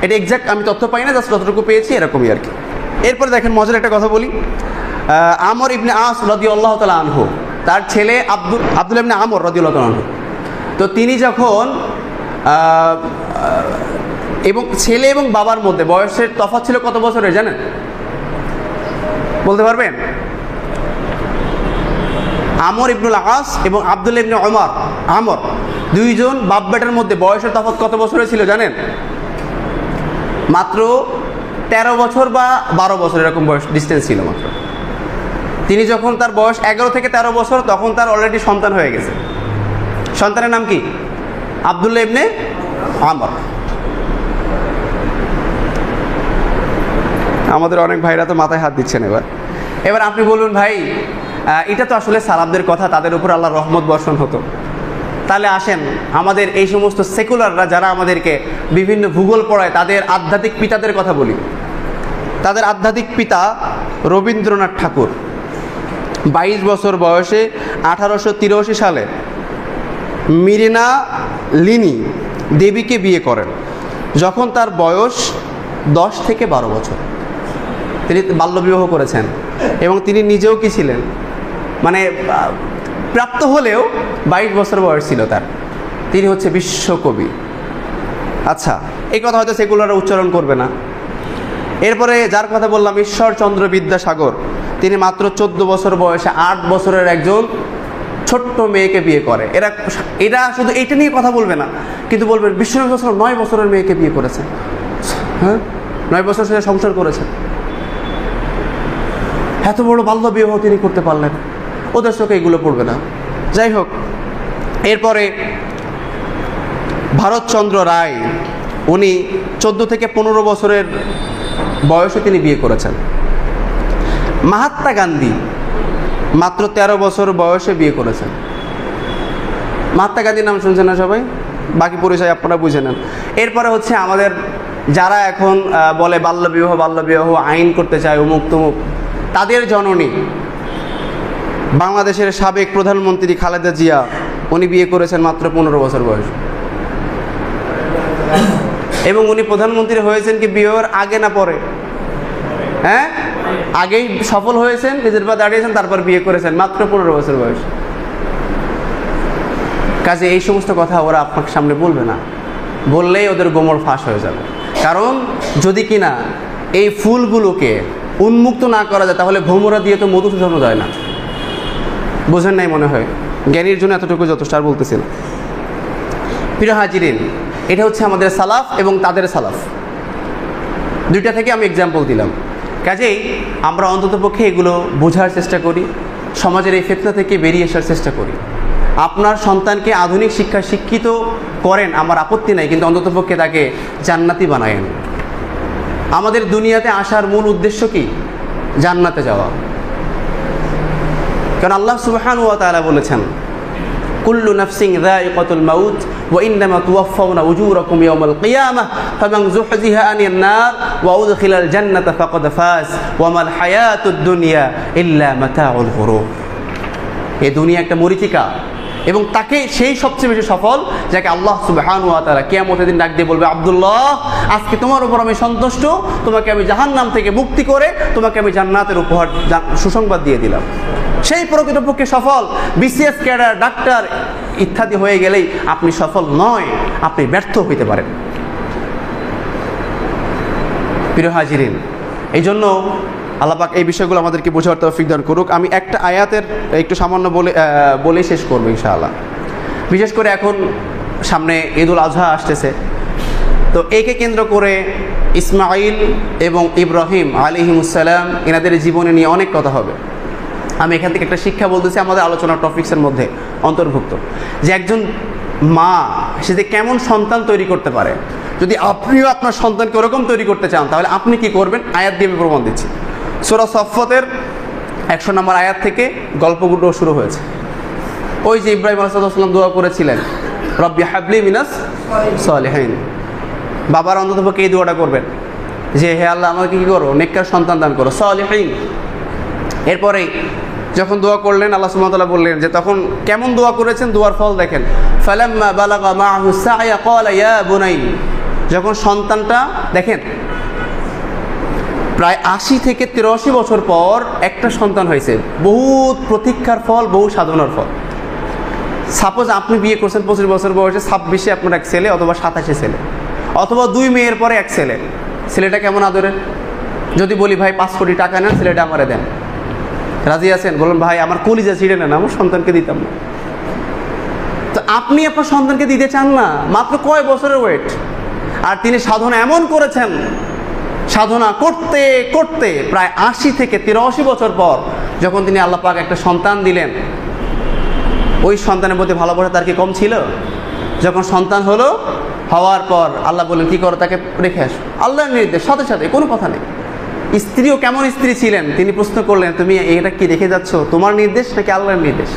এটা এক্সাক্ট আমি তথ্য পাই না, জাস্ট যতটুকু পেয়েছি এরকমই আর কি। এরপরে দেখেন মজার একটা কথা বলি। আমর ইবনে আস রাদিয়াল্লাহু তাআলা আনহু, তার ছেলে আব্দুল্লাহ ইবনে আমর রাদিয়াল্লাহু তাআলা আনহু, তো তিনি যখন এবং ছেলে এবং বাবার মধ্যে বয়সের তফাৎ ছিল কত বছরের জানেন? বলতে পারবেন? আমর ইবনুল আস এবং আব্দুল্লাহ ইবনে আমর, দুইজন বাপ বেটার মধ্যে বয়সের তফাৎ কত বছরের ছিল জানেন? মাত্র 13 বছর বা 12 বছর এরকম বয়স ডিস্টেন্স ছিল মাত্র। তিনি যখন তার বয়স 11 থেকে 13 বছর, তখন তার অলরেডি সন্তান হয়ে গেছে। সন্তানের নাম কি? আব্দুল্লাহ ইবনে আমর। আমাদের অনেক ভাইরা তো মাথায় হাত দিচ্ছেন। এবার আপনি বলবেন ভাই, এটা তো আসলে সালাফদের কথা, তাদের উপর আল্লাহর রহমত বর্ষণ হতো। তাহলে আসেন আমাদের এই সমস্ত সেকুলাররা যারা আমাদেরকে বিভিন্ন ভূগোল পড়ায়, তাদের আধ্যাত্মিক পিতাদের কথা বলি। তাদের আধ্যাত্মিক পিতা রবীন্দ্রনাথ ঠাকুর 22 বছর বয়সে 1883 সালে মিরিনা লিনি দেবীকে বিয়ে করেন, যখন তার বয়স 10 থেকে 12 বছর। তিনি বাল্যবিবাহ করেছেন এবং তিনি নিজেও কি ছিলেন, মানে প্রাপ্ত হলেও 22 বছর বয়স ছিল তার। তিনি হচ্ছে বিশ্বকবি। আচ্ছা, এই কথা হয়তো সেকুলাররা উচ্চারণ করবে না। এরপরে যার কথা বললাম ঈশ্বরচন্দ্র বিদ্যাসাগর, তিনি মাত্র 14 বছর বয়সে 8 বছরের একজন ছোট্ট মেয়েকে বিয়ে করে। এরা শুধু এইটা নিয়ে কথা বলবে না, কিন্তু বলবেন বিশ্বনবী সাল্লাল্লাহু আলাইহি ওয়াসাল্লাম 9 বছরের মেয়েকে বিয়ে করেছেন। হ্যাঁ, 9 বছর সে সংসার করেছেন। এত বড় বাল্য বিবাহ তিনি করতে পারলেন, ওদের চোখে এগুলো পড়বে না। যাই হোক, এরপরে ভারতচন্দ্র রায়, উনি 14 থেকে 15 বছরের বয়সে তিনি বিয়ে করেছেন। মহাত্মা গান্ধী মাত্র 13 বছর বয়সে বিয়ে করেছেন। মহাত্মা গান্ধীর নাম শুনছেন না সবাই? বাকি পরিচয় আপনারা বুঝে নেন। এরপরে হচ্ছে আমাদের যারা এখন বলে বাল্যবিবাহ আইন করতে চায় অমুক তমুক, তাদের জননী বাংলাদেশের সাবেক প্রধানমন্ত্রী খালেদা জিয়া, উনি বিয়ে করেছেন মাত্র 15 বছর বয়স। এবং উনি প্রধানমন্ত্রী হয়েছেন কি বিয়ের আগে না পরে? হ্যাঁ, আগেই সফল হয়েছেন, নিজের পা দাঁড়িয়েছেন, তারপর বিয়ে করেছেন মাত্র 15 বছর বয়স। কাজে এই সমস্ত কথা ওরা আপনার সামনে বলবে না, বললেই ওদের গোমর ফাঁস হয়ে যাবে। কারণ যদি কিনা এই ফুলগুলোকে উন্মুক্ত না করা যায়, তাহলে ভোমরা দিয়ে তো মধু শোষানো যায় না। বোঝেন নাই মনে হয়? জ্ঞানীর জন্য এতটুকু যথেষ্ট, আর বলতেছি না। প্রিয় হাজিরিন, এটা হচ্ছে আমাদের সালাফ এবং তাদের সালাফ, দুইটা থেকে আমি এক্সাম্পল দিলাম। কাজেই আমরা অন্ততপক্ষে এগুলো বোঝার চেষ্টা করি, সমাজের এই ফিতনা থেকে বেরিয়ে আসার চেষ্টা করি। আপনার সন্তানকে আধুনিক শিক্ষায় শিক্ষিত করেন, আমার আপত্তি নাই, কিন্তু অন্ততপক্ষে তাকে জান্নাতি বানায়েন। আমাদের দুনিয়াতে আসার মূল উদ্দেশ্য কি? জান্নাতে যাওয়া। কারণ আল্লাহ সুবহানাহু ওয়া তাআলা বলেছেন, কুল্লু নাফসিন যায়িকাতুল মাউত ওয়া ইন্নামা তুওয়াফাউনা উজুরাকুম ইয়াওমাল কিয়ামাহ ফামান যুহজিহা আনিন নার ওয়া উদখিলাল জান্নাতা ফাকাদ ফাজ ওয়া মাল হায়াতুদ দুনিয়া ইল্লা মাতাউল গুরুর। এই দুনিয়া একটা মরীচিকা, এবং তাকে সেই সবচেয়ে বেশি সফল যাকে আল্লাহ সুবহানাহু ওয়া তাআলা কিয়ামতের দিন ডাক দিয়ে বলবে, আব্দুল্লাহ, আজকে তোমার উপর আমি সন্তুষ্ট, তোমাকে আমি জাহান্নাম থেকে মুক্তি করে তোমাকে আমি জান্নাতের উপহার সুসংবাদ দিয়ে দিলাম। সেই প্রকৃতপক্ষে সফল। বিসিএস ক্যাডার, ডাক্তার ইত্যাদি হয়ে গেলেই আপনি সফল নয়, আপনি ব্যর্থ হইতে পারেন। প্রিয় হাজিরিন, এই জন্য আল্লাহ পাক এই বিষয়গুলো আমাদেরকে বোঝার তৌফিক দান করুক। আমি একটা আয়াতের একটু সামান্য বলে শেষ করবো ইনশাআল্লাহ। বিশেষ করে এখন সামনে ঈদুল আজহা আসতেছে, তো একে কেন্দ্র করে ইসমাইল এবং ইব্রাহিম আলাইহিমুসসালাম এনাদের জীবনে নিয়ে অনেক কথা হবে। আমি এখান থেকে একটা শিক্ষা বলতেছি, আমাদের আলোচনার টপিক্সের মধ্যে অন্তর্ভুক্ত, যে একজন মা সে যে কেমন সন্তান তৈরি করতে পারে। যদি আপনিও আপনার সন্তানকে ওরকম তৈরি করতে চান, তাহলে আপনি কি করবেন? আয়াত দিয়ে আমি প্রমাণ দিচ্ছি। সূরা সফফাতের 100 নম্বর আয়াত থেকে গল্পগুলো শুরু হয়েছে। ওই যে ইব্রাহিম আলাইহিস সালাম দোয়া করেছিলেন, রব্বি হাবলি মিনাস সালিহিন। বাবার অন্ততপক্ষে এই দোয়াটা করবেন যে, হে আল্লাহ, আমাকে কি করো? নেককার সন্তান দান করো, সালিহিন। এরপরেই যখন দোয়া করলেন, আল্লাহ সুবহানাহু ওয়া তাআলা বললেন যে তখন কেমন দোয়া করেছেন, দোয়ার ফল দেখেন। ফালাম্মা বালাগা মাআহু সা'য়া ক্বালা ইয়া বুনাই। যখন সন্তানটা দেখেন প্রায় 80 থেকে 83 বছর পর একটা সন্তান হয়েছে, বহুত প্রতীক্ষার ফল, বহু সাধনার ফল। সাপোজ আপনি বিয়ে করছেন 25 বছর বয়সে, 26-এ আপনার এক ছেলে, অথবা 27-এ ছেলে, অথবা 2 মেয়ের পরে এক ছেলে। ছেলেটা কেমন আদরের? যদি বলি ভাই 5 কোটি টাকা নেন, ছেলেটা আমারে দেন, রাজি আছেন? বলুন ভাই আমার কলিজা ছিঁড়ে নেন, আমার সন্তানকে দিতাম না। তো আপনি আপনার সন্তানকে দিতে চান না, মাত্র কয় বছরের ওয়েট। আর তিনি সাধনা এমন করেছেন, সাধনা করতে করতে প্রায় 80 থেকে 83 বছর পর যখন তিনি আল্লাহ পাক একটা সন্তান দিলেন, ওই সন্তানের প্রতি ভালোবাসা তার কি কম ছিল? যখন সন্তান হলো, হওয়ার পর আল্লাহ বললেন কি করো, তাকে রেখে আসো। আল্লাহর নির্দেশ, সাথে সাথে, কোনো কথা নেই। স্ত্রীও কেমন স্ত্রী ছিলেন, তিনি প্রশ্ন করলেন, তুমি এটা কি রেখে যাচ্ছ, তোমার নির্দেশ নাকি আল্লাহর নির্দেশ?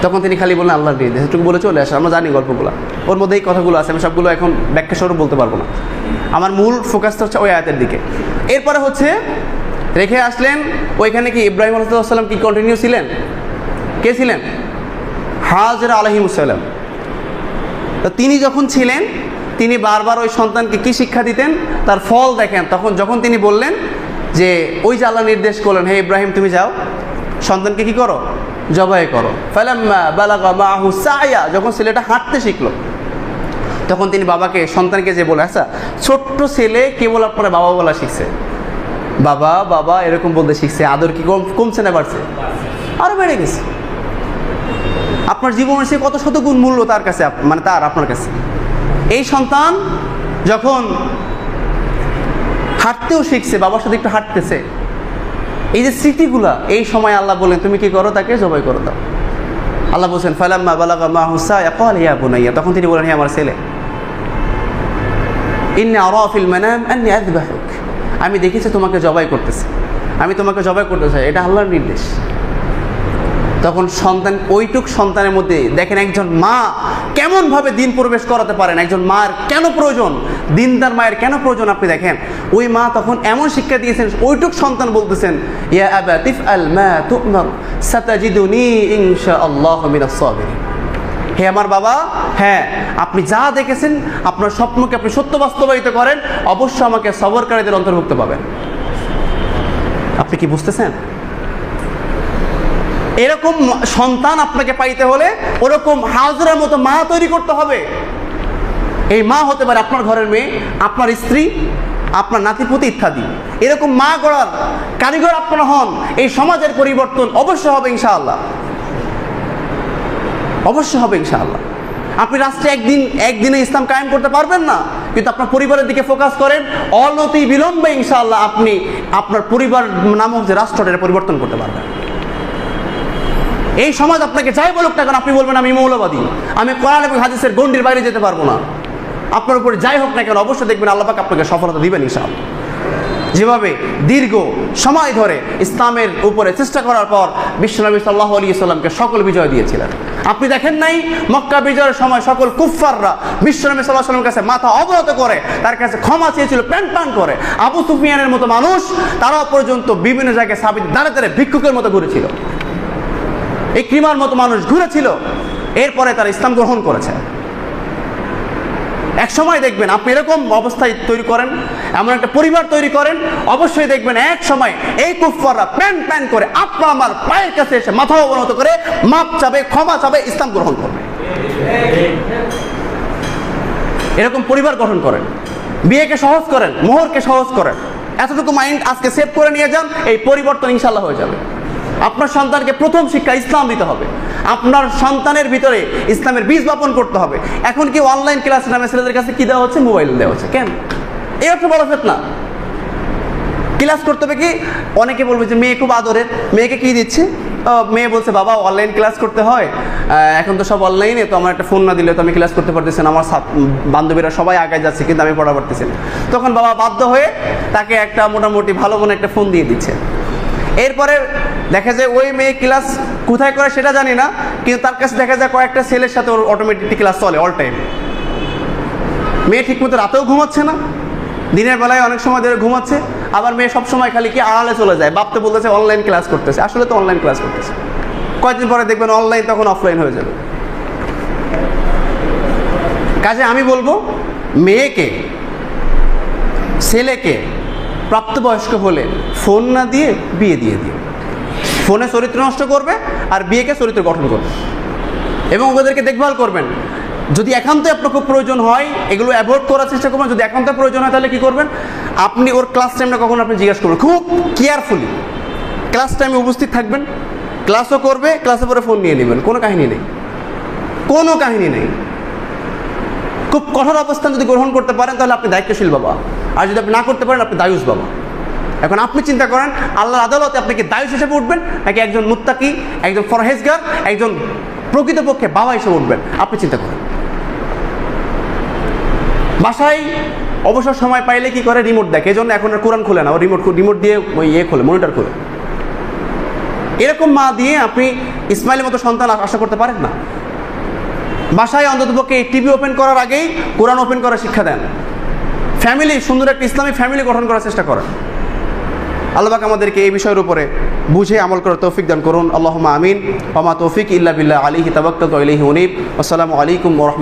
তখন তিনি খালি বললেন আল্লাহর নির্দেশ, এটুকু বলে চলে আসে। আমরা জানি গল্পগুলো, ওর মধ্যে এই কথাগুলো আছে, আমি সবগুলো এখন ব্যাখ্যা স্বরূপ বলতে পারবো না। আমার মূল ফোকাসটা হচ্ছে ওই আয়াতের দিকে। এরপরে হচ্ছে রেখে আসলেন, ওইখানে কি ইব্রাহিম আলাইহিস সালাম কি কন্টিনিউ ছিলেন? কে ছিলেন? হাজরা আলাইহিস সালাম। তো তিনি যখন ছিলেন, তিনি বারবার ওই সন্তানকে কি শিক্ষা দিতেন, তার ফল দেখেন। তখন যখন তিনি বললেন যে, ওই যে আল্লাহ নির্দেশ করলেন, হে ইব্রাহিম তুমি যাও, সন্তানকে কি করো? জবাই করো। ফালাম্মা বালাগা মাআহু সা'য়া, যখন ছেলেটা হাঁটতে শিখলো, তখন তিনি বাবাকে, সন্তানকে যে বলে, আচ্ছা ছোট্ট ছেলে কেবল আপনারা বাবা বলা শিখছে, বাবা বাবা এরকম বলতে শিখছে, আদর কি কমছে না বাড়ছে? আরো বেড়ে গেছে। আপনার জীবনের সে কত শত গুণ মূল্য তার কাছে, মানে তার আপনার কাছে। এই সন্তান যখন হাঁটতেও শিখছে, বাবার সাথে একটু হাঁটতেছে, এই যে স্মৃতিগুলা, এই সময় আল্লাহ বলেন তুমি কি করো, তাকে জবাই করে দাও। আল্লাহ বলছেন ফালাম্মা বালাগা মাআহু সা'য়া ক্বালা ইয়া বুনাইয়া, তখন তিনি বলেন, হে আমার ছেলে, ইন্নী আরা ফিল মানাম আন্নী আযবাহুক, আমি দেখেছি তোমাকে জবাই করতেছি। আমি তোমাকে জবাই করতে চাই, এটা আল্লাহর নির্দেশ। তখন সন্তান, ওইটুক সন্তানের মধ্যে দেখেন একজন মা কেমনভাবে দিন প্রবেশ করাতে পারেন, একজন মার কেন প্রয়োজন, দিনদার মায়ের কেন প্রয়োজন। আপনি দেখেন ওই মা তখন এমন শিক্ষা দিয়েছেন, ওইটুক সন্তান বলতেছেন, ইয়া আবা তিফআল মা তু'মার সাতাজিদুনি ইনশাআল্লাহু মিনাস সাবিরিন। হে আমার বাবা, হ্যাঁ আপনি যা দেখেছেন আপনার স্বপ্নকে আপনি সত্য বাস্তবায়িত করেন, অবশ্যই আমাকে সবরকারীদের অন্তর্ভুক্ত পাবেন। আপনি কি বুঝতেছেন? এরকম সন্তান আপনাকে পাইতে হলে ওরকম হাজরার মতো মা তৈরি করতে হবে। এই মা হতে পারে আপনার ঘরের মেয়ে, আপনার স্ত্রী, আপনার নাতিপুতি ইত্যাদি। এরকম মা গড়ার কারিগর আপনারা হন, এই সমাজের পরিবর্তন অবশ্যই হবে ইনশাআল্লাহ, অবশ্যই হবে ইনশাআল্লাহ। আপনি রাষ্ট্রে একদিনে ইসলাম কায়েম করতে পারবেন না, কিন্তু আপনার পরিবারের দিকে ফোকাস করেন, অনতি বিলম্বে ইনশাআল্লাহ আপনি আপনার পরিবার নামক যে রাষ্ট্রটা পরিবর্তন করতে পারবেন। এই সমাজ আপনাকে যাই বলুক না কেন, আপনি বলবেন আমি মৌলবাদী, আমি কোরআন এবং হাদিসের গণ্ডির বাইরে যেতে পারবো না। আপনার উপরে যাই হোক না কেন, অবশ্যই দেখবেন আল্লাহ পাক আপনাকে সফলতা দিবেন ইনশাআল্লাহ। যেভাবে দীর্ঘ সময় ধরে ইসলামের উপরে চেষ্টা করার পর বিশ্বনবী সাল্লাল্লাহু আলাইহি ওয়াসাল্লামকে সকল বিজয় দিয়েছিলেন। আপনি দেখেন নাই মক্কা বিজয়ের সময় সকল কুফফাররা বিশ্বনবী সাল্লাল্লাহু আলাইহি ওয়াসাল্লামের কাছে মাথা অবনত করে তার কাছে ক্ষমা চেয়েছিল, প্যান করে। আবু সুফিয়ানের মতো মানুষ তারাও পর্যন্ত বিভিন্ন জায়গায় সাবিত দাঁড়ে দাঁড়ে ভিক্ষুকের মতো ঘুরেছিল, ইকরিমার মতো মানুষ ঘুরেছিল, এরপরে তারা ইসলাম গ্রহণ করেছে। এক সময় দেখবেন আপনি এরকম অবস্থায় তৈরি করেন, এমন একটা পরিবার তৈরি করেন, অবশ্যই দেখবেন এক সময় এই কুফফাররা প্যান করে আপনার আমার পায়ের কাছে এসে মাথা অবনত করে মাপ চাবে, ক্ষমা চাবে, ইসলাম গ্রহণ করবে। এরকম পরিবার গঠন করেন, বিয়েকে সহজ করেন, মোহরকে সহজ করেন। এতটুকু মাইন্ড আজকে সেভ করে নিয়ে যান, এই পরিবর্তন ইনশাআল্লাহ হয়ে যাবে। আপনার সন্তানকে প্রথম শিক্ষা ইসলাম দিতে হবে, আপনার সন্তানের ভিতরে ইসলামের বীজ বপন করতে হবে। এখন কি অনলাইন ক্লাস নামে ছেলেদের কাছে কি দেওয়া হচ্ছে? মোবাইল দেওয়া হচ্ছে। কেন? এই একটা বড় ফিতনা। ক্লাস করতে হবে কি, অনেকে বলবে যে মেয়ে খুব আদরের, মেয়েকে কি দিচ্ছে? মেয়ে বলছে বাবা অনলাইন ক্লাস করতে হয়, এখন তো সব অনলাইনে, তো আমার একটা ফোন না দিলে তো আমি ক্লাস করতে পারতেছি না, আমার বান্ধবীরা সবাই আগায় যাচ্ছে কিন্তু আমি পড়া পারতেছি না। তখন বাবা বাধ্য হয়ে তাকে একটা মোটামুটি ভালো মনে একটা ফোন দিয়ে দিচ্ছে। এরপরে দেখা যায় ওই মেয়ে ক্লাস কোথায় করে সেটা জানি না, কিন্তু তার কাছে দেখা যায় কয়েকটা ছেলের সাথে ওর অটোমেটিক ক্লাস চলে অল টাইম। মেয়ে ঠিকমতো রাতেও ঘুমাচ্ছে না, দিনের বেলায় অনেক সময় ধরে ঘুমাচ্ছে, আবার মেয়ে সবসময় খালি কি আড়ালে চলে যায়, বাপতে বলতেছে অনলাইন ক্লাস করতেছে, আসলে তো অনলাইন ক্লাস করতেছে। কয়েকদিন পরে দেখবেন অনলাইন তখন অফলাইন হয়ে যাবে। কাজে আমি বলবো মেয়েকে, ছেলেকে প্রাপ্তবয়স্ক হলে ফোন না দিয়ে বিয়ে দিয়ে দিও। ফোনে চরিত্র নষ্ট করবে আর বিয়েকে চরিত্র গঠন করবে, এবং ওদেরকে দেখভাল করবেন। যদি একান্ত আপনার খুব প্রয়োজন হয় এগুলো অ্যাভয়েড করার চেষ্টা করবেন। যদি একান্ত প্রয়োজন হয় তাহলে কী করবেন, আপনি ওর ক্লাস টাইমটা কখন আপনি জিজ্ঞাসা করবেন, খুব কেয়ারফুলি ক্লাস টাইমে উপস্থিত থাকবেন, ক্লাসও করবে, ক্লাসের পরে ফোন নিয়ে নেবেন। কোনো কাহিনী নেই, কোনো কাহিনী নেই। খুব কঠোর অবস্থান যদি গ্রহণ করতে পারেন তাহলে আপনি দায়িত্বশীল বাবা, আর যদি আপনি না করতে পারেন আপনি দায়ুস বাবা। এখন আপনি চিন্তা করেন আল্লাহর আদালতে আপনি কি দায়ুস হিসেবে উঠবেন, নাকি একজন মুত্তাকি, একজন ফরহেজগার, একজন প্রকৃতপক্ষে বাবা হিসেবে উঠবেন? আপনি চিন্তা করেন। বাসায় অবসর সময় পাইলে কি করে, রিমোট দেখে। এই জন্য এখন আর কোরআন খোলে না, রিমোট দিয়ে ওই খোলে, মনিটর খোলে। এরকম মা দিয়ে আপনি ইসমাইলের মতো সন্তান আশা করতে পারেন না। বাসায় অন্ততপক্ষে টিভি ওপেন করার আগেই কোরআন ওপেন করার শিক্ষা দেন। ফ্যামিলি, সুন্দর একটা ইসলামিক ফ্যামিলি গঠন করার চেষ্টা করেন। আল্লাহ পাক আমাদেরকে এই বিষয়ের উপরে বুঝে আমল করার তৌফিক দান করুন। আল্লাহুম্মা আমিন। ওয়া মা তৌফিক ইল্লা বিল্লাহ, আলাইহি তাওয়াক্কালতু ওয়া ইলাইহি উনীব। আসসালামু আলাইকুম ওয়া রাহমাতুল্লাহ।